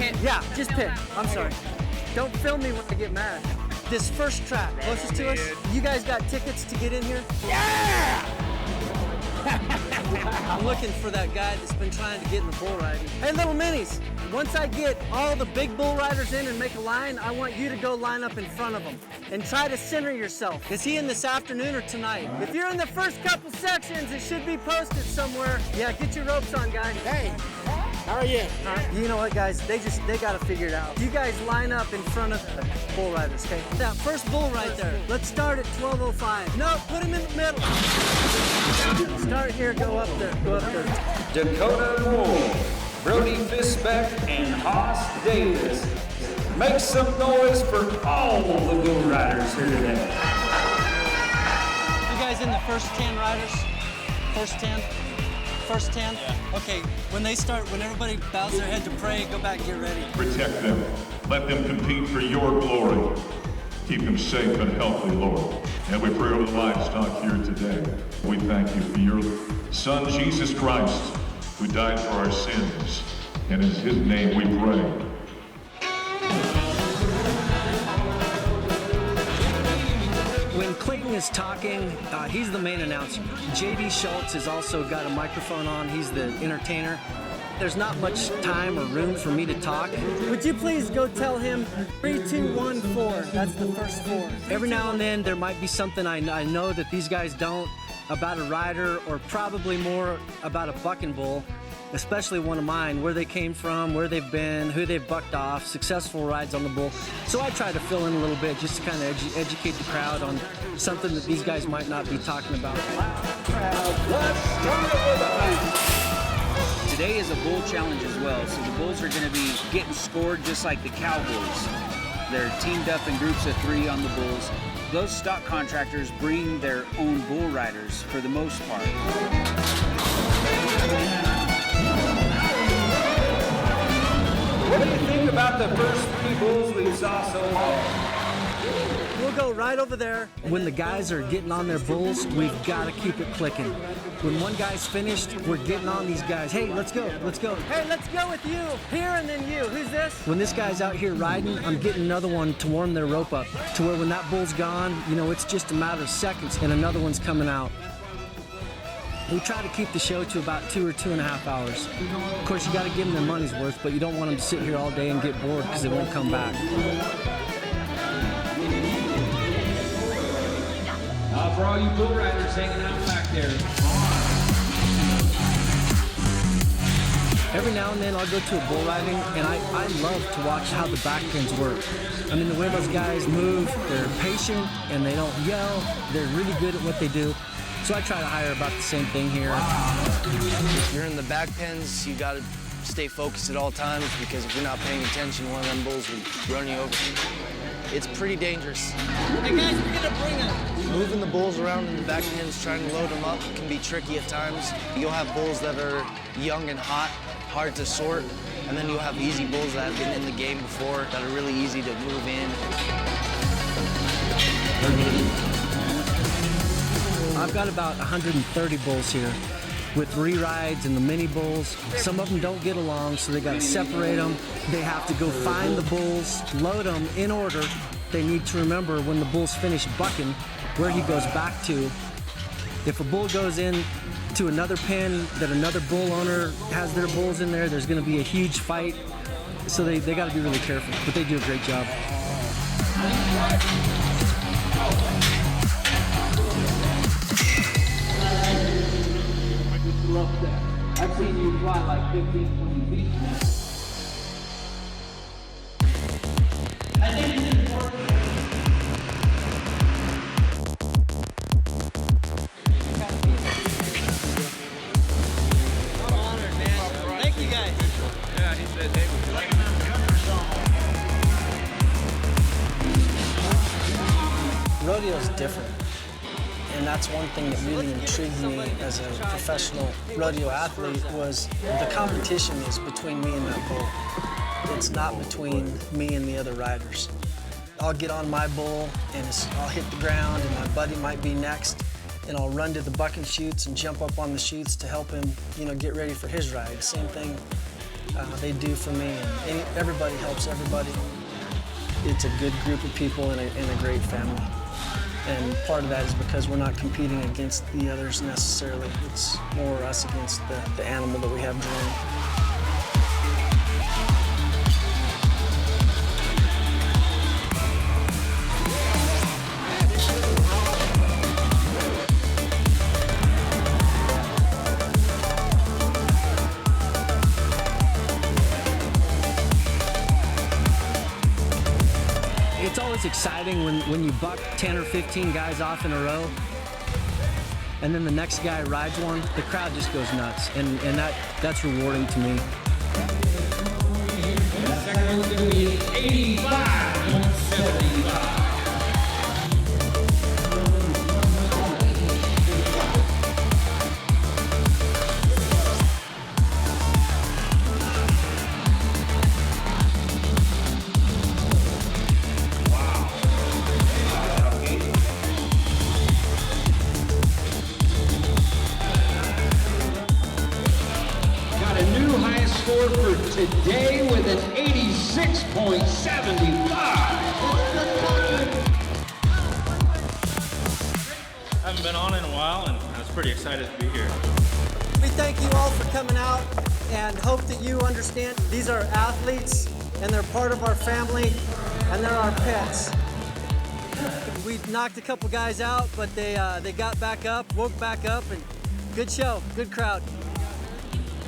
pick? Yeah, just pick. I'm sorry. Don't film me when I get mad. This first track closest to us. You guys got tickets to get in here? Yeah! I'm looking for that guy that's been trying to get in the bull riding. Hey, little minis. Once I get all the big bull riders in and make a line, I want you to go line up in front of them and try to center yourself. Is he in this afternoon or tonight? If you're in the first couple sections, it should be posted somewhere. Yeah, get your ropes on, guys. Hey, how are you? You know what, guys? They got to figure it out. You guys line up in front of the bull riders, okay? That first bull right there. Let's start at 12:05. No, put him in the middle. Start here, go up there, Dakota Moore, Brody Fisbeck, and Haas Davis. Make some noise for all the bull riders here today. You guys in the first 10 riders? First 10? First 10? Yeah. Okay, when everybody bows their head to pray, go back and get ready. Protect them. Let them compete for your glory. Keep them safe and healthy, Lord. And we pray over the livestock here today. We thank you for your Son, Jesus Christ, who died for our sins. And in his name we pray. When Clinton is talking, he's the main announcer. J.D. Schultz has also got a microphone on. He's the entertainer. There's not much time or room for me to talk. Would you please go tell him 3, 2, 1, 4? That's the first 4. Every now and then there might be something I know that these guys don't about a rider, or probably more about a Buckin Bull, especially one of mine, where they came from, where they've been, who they've bucked off, successful rides on the bull. So I try to fill in a little bit just to kind of educate the crowd on something that these guys might not be talking about. Today is a bull challenge as well, so the bulls are going to be getting scored just like the cowboys. They're teamed up in groups of 3 on the bulls. Those stock contractors bring their own bull riders for the most part. What do you think about the first 3 bulls we saw so far? We'll go right over there. When the guys are getting on their bulls, we've got to keep it clicking. When one guy's finished, we're getting on these guys. Hey, let's go, let's go. Hey, let's go with you. Here and then you. Who's this? When this guy's out here riding, I'm getting another one to warm their rope up, to where when that bull's gone, you know, it's just a matter of seconds and another one's coming out. We try to keep the show to about 2 or 2.5 hours. Of course, you got to give them their money's worth, but you don't want them to sit here all day and get bored because they won't come back. For all you bull riders hanging out back there. Every now and then I'll go to a bull riding, and I love to watch how the back pins work. I mean, the way those guys move, they're patient and they don't yell. They're really good at what they do. So I try to hire about the same thing here. If you're in the back pens, you got to stay focused at all times, because if you're not paying attention, one of them bulls will run you over. It's pretty dangerous. Hey guys, we're gonna bring it. Moving the bulls around in the back pens, trying to load them up can be tricky at times. You'll have bulls that are young and hot, hard to sort, and then you'll have easy bulls that have been in the game before that are really easy to move in. I've got about 130 bulls here with re-rides and the mini bulls. Some of them don't get along, so they got to separate them. They have to go find the bulls, load them in order. They need to remember when the bull's finished bucking where he goes back to. If a bull goes in to another pen that another bull owner has their bulls in there, there's going to be a huge fight. So they got to be really careful, but they do a great job. I've seen you fly like 15, 20 feet. I think it's important. I'm honored, man. Thank you guys. Yeah, he said, hey, would you like Rodeo's different. And that's one thing that really intrigued me as a professional rodeo athlete, was the competition is between me and that bull. It's not between me and the other riders. I'll get on my bull and I'll hit the ground, and my buddy might be next, and I'll run to the bucking chutes and jump up on the chutes to help him, you know, get ready for his ride. Same thing they do for me, and everybody helps everybody. It's a good group of people and a great family. And part of that is because we're not competing against the others necessarily. It's more us against the animal that we have drawn. It's always exciting when you buck 10 or 15 guys off in a row, and then the next guy rides one. The crowd just goes nuts, and that's rewarding to me. Second one's going to be 85. today with an 86.75. Haven't been on in a while, and I was pretty excited to be here. We thank you all for coming out and hope that you understand these are athletes and they're part of our family and they're our pets. We knocked a couple guys out, but they got back up, woke back up, and good show, good crowd.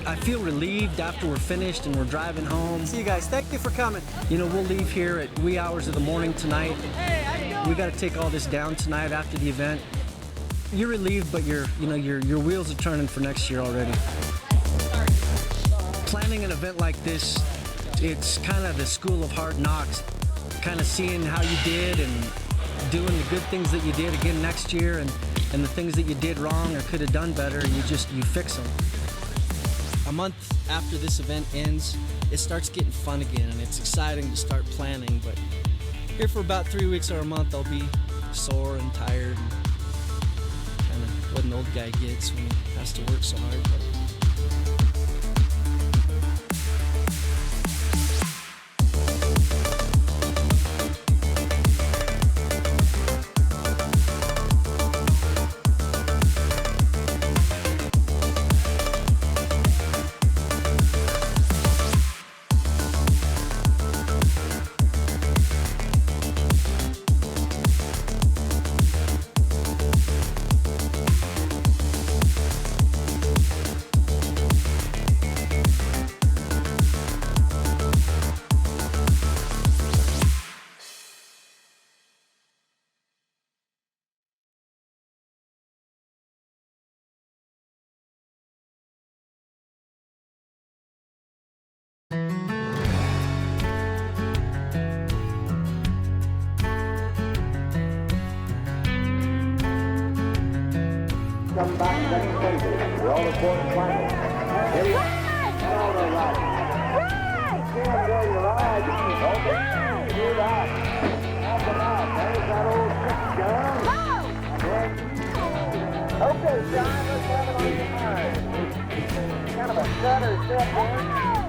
I feel relieved after we're finished and we're driving home. See you guys. Thank you for coming. You know, we'll leave here at wee hours of the morning tonight. We got to take all this down tonight after the event. You're relieved, but your wheels are turning for next year already. Planning an event like this, it's kind of the school of hard knocks. Kind of seeing how you did and doing the good things that you did again next year, and the things that you did wrong or could have done better, you fix them. A month after this event ends, it starts getting fun again, and it's exciting to start planning. But here for about 3 weeks or a month, I'll be sore and tired. And kind of what an old guy gets when he has to work so hard. Come back second table. We're all important finals. Here we go. All the ride. Can't go your ride. Okay. Do that. Off the mouth. There's that old gun. Okay, John, let's have it on your mind. Kind of a stutter step there.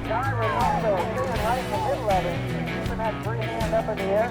Ty Rinaldo staying right in the middle of it. Keeping that free hand up in the air.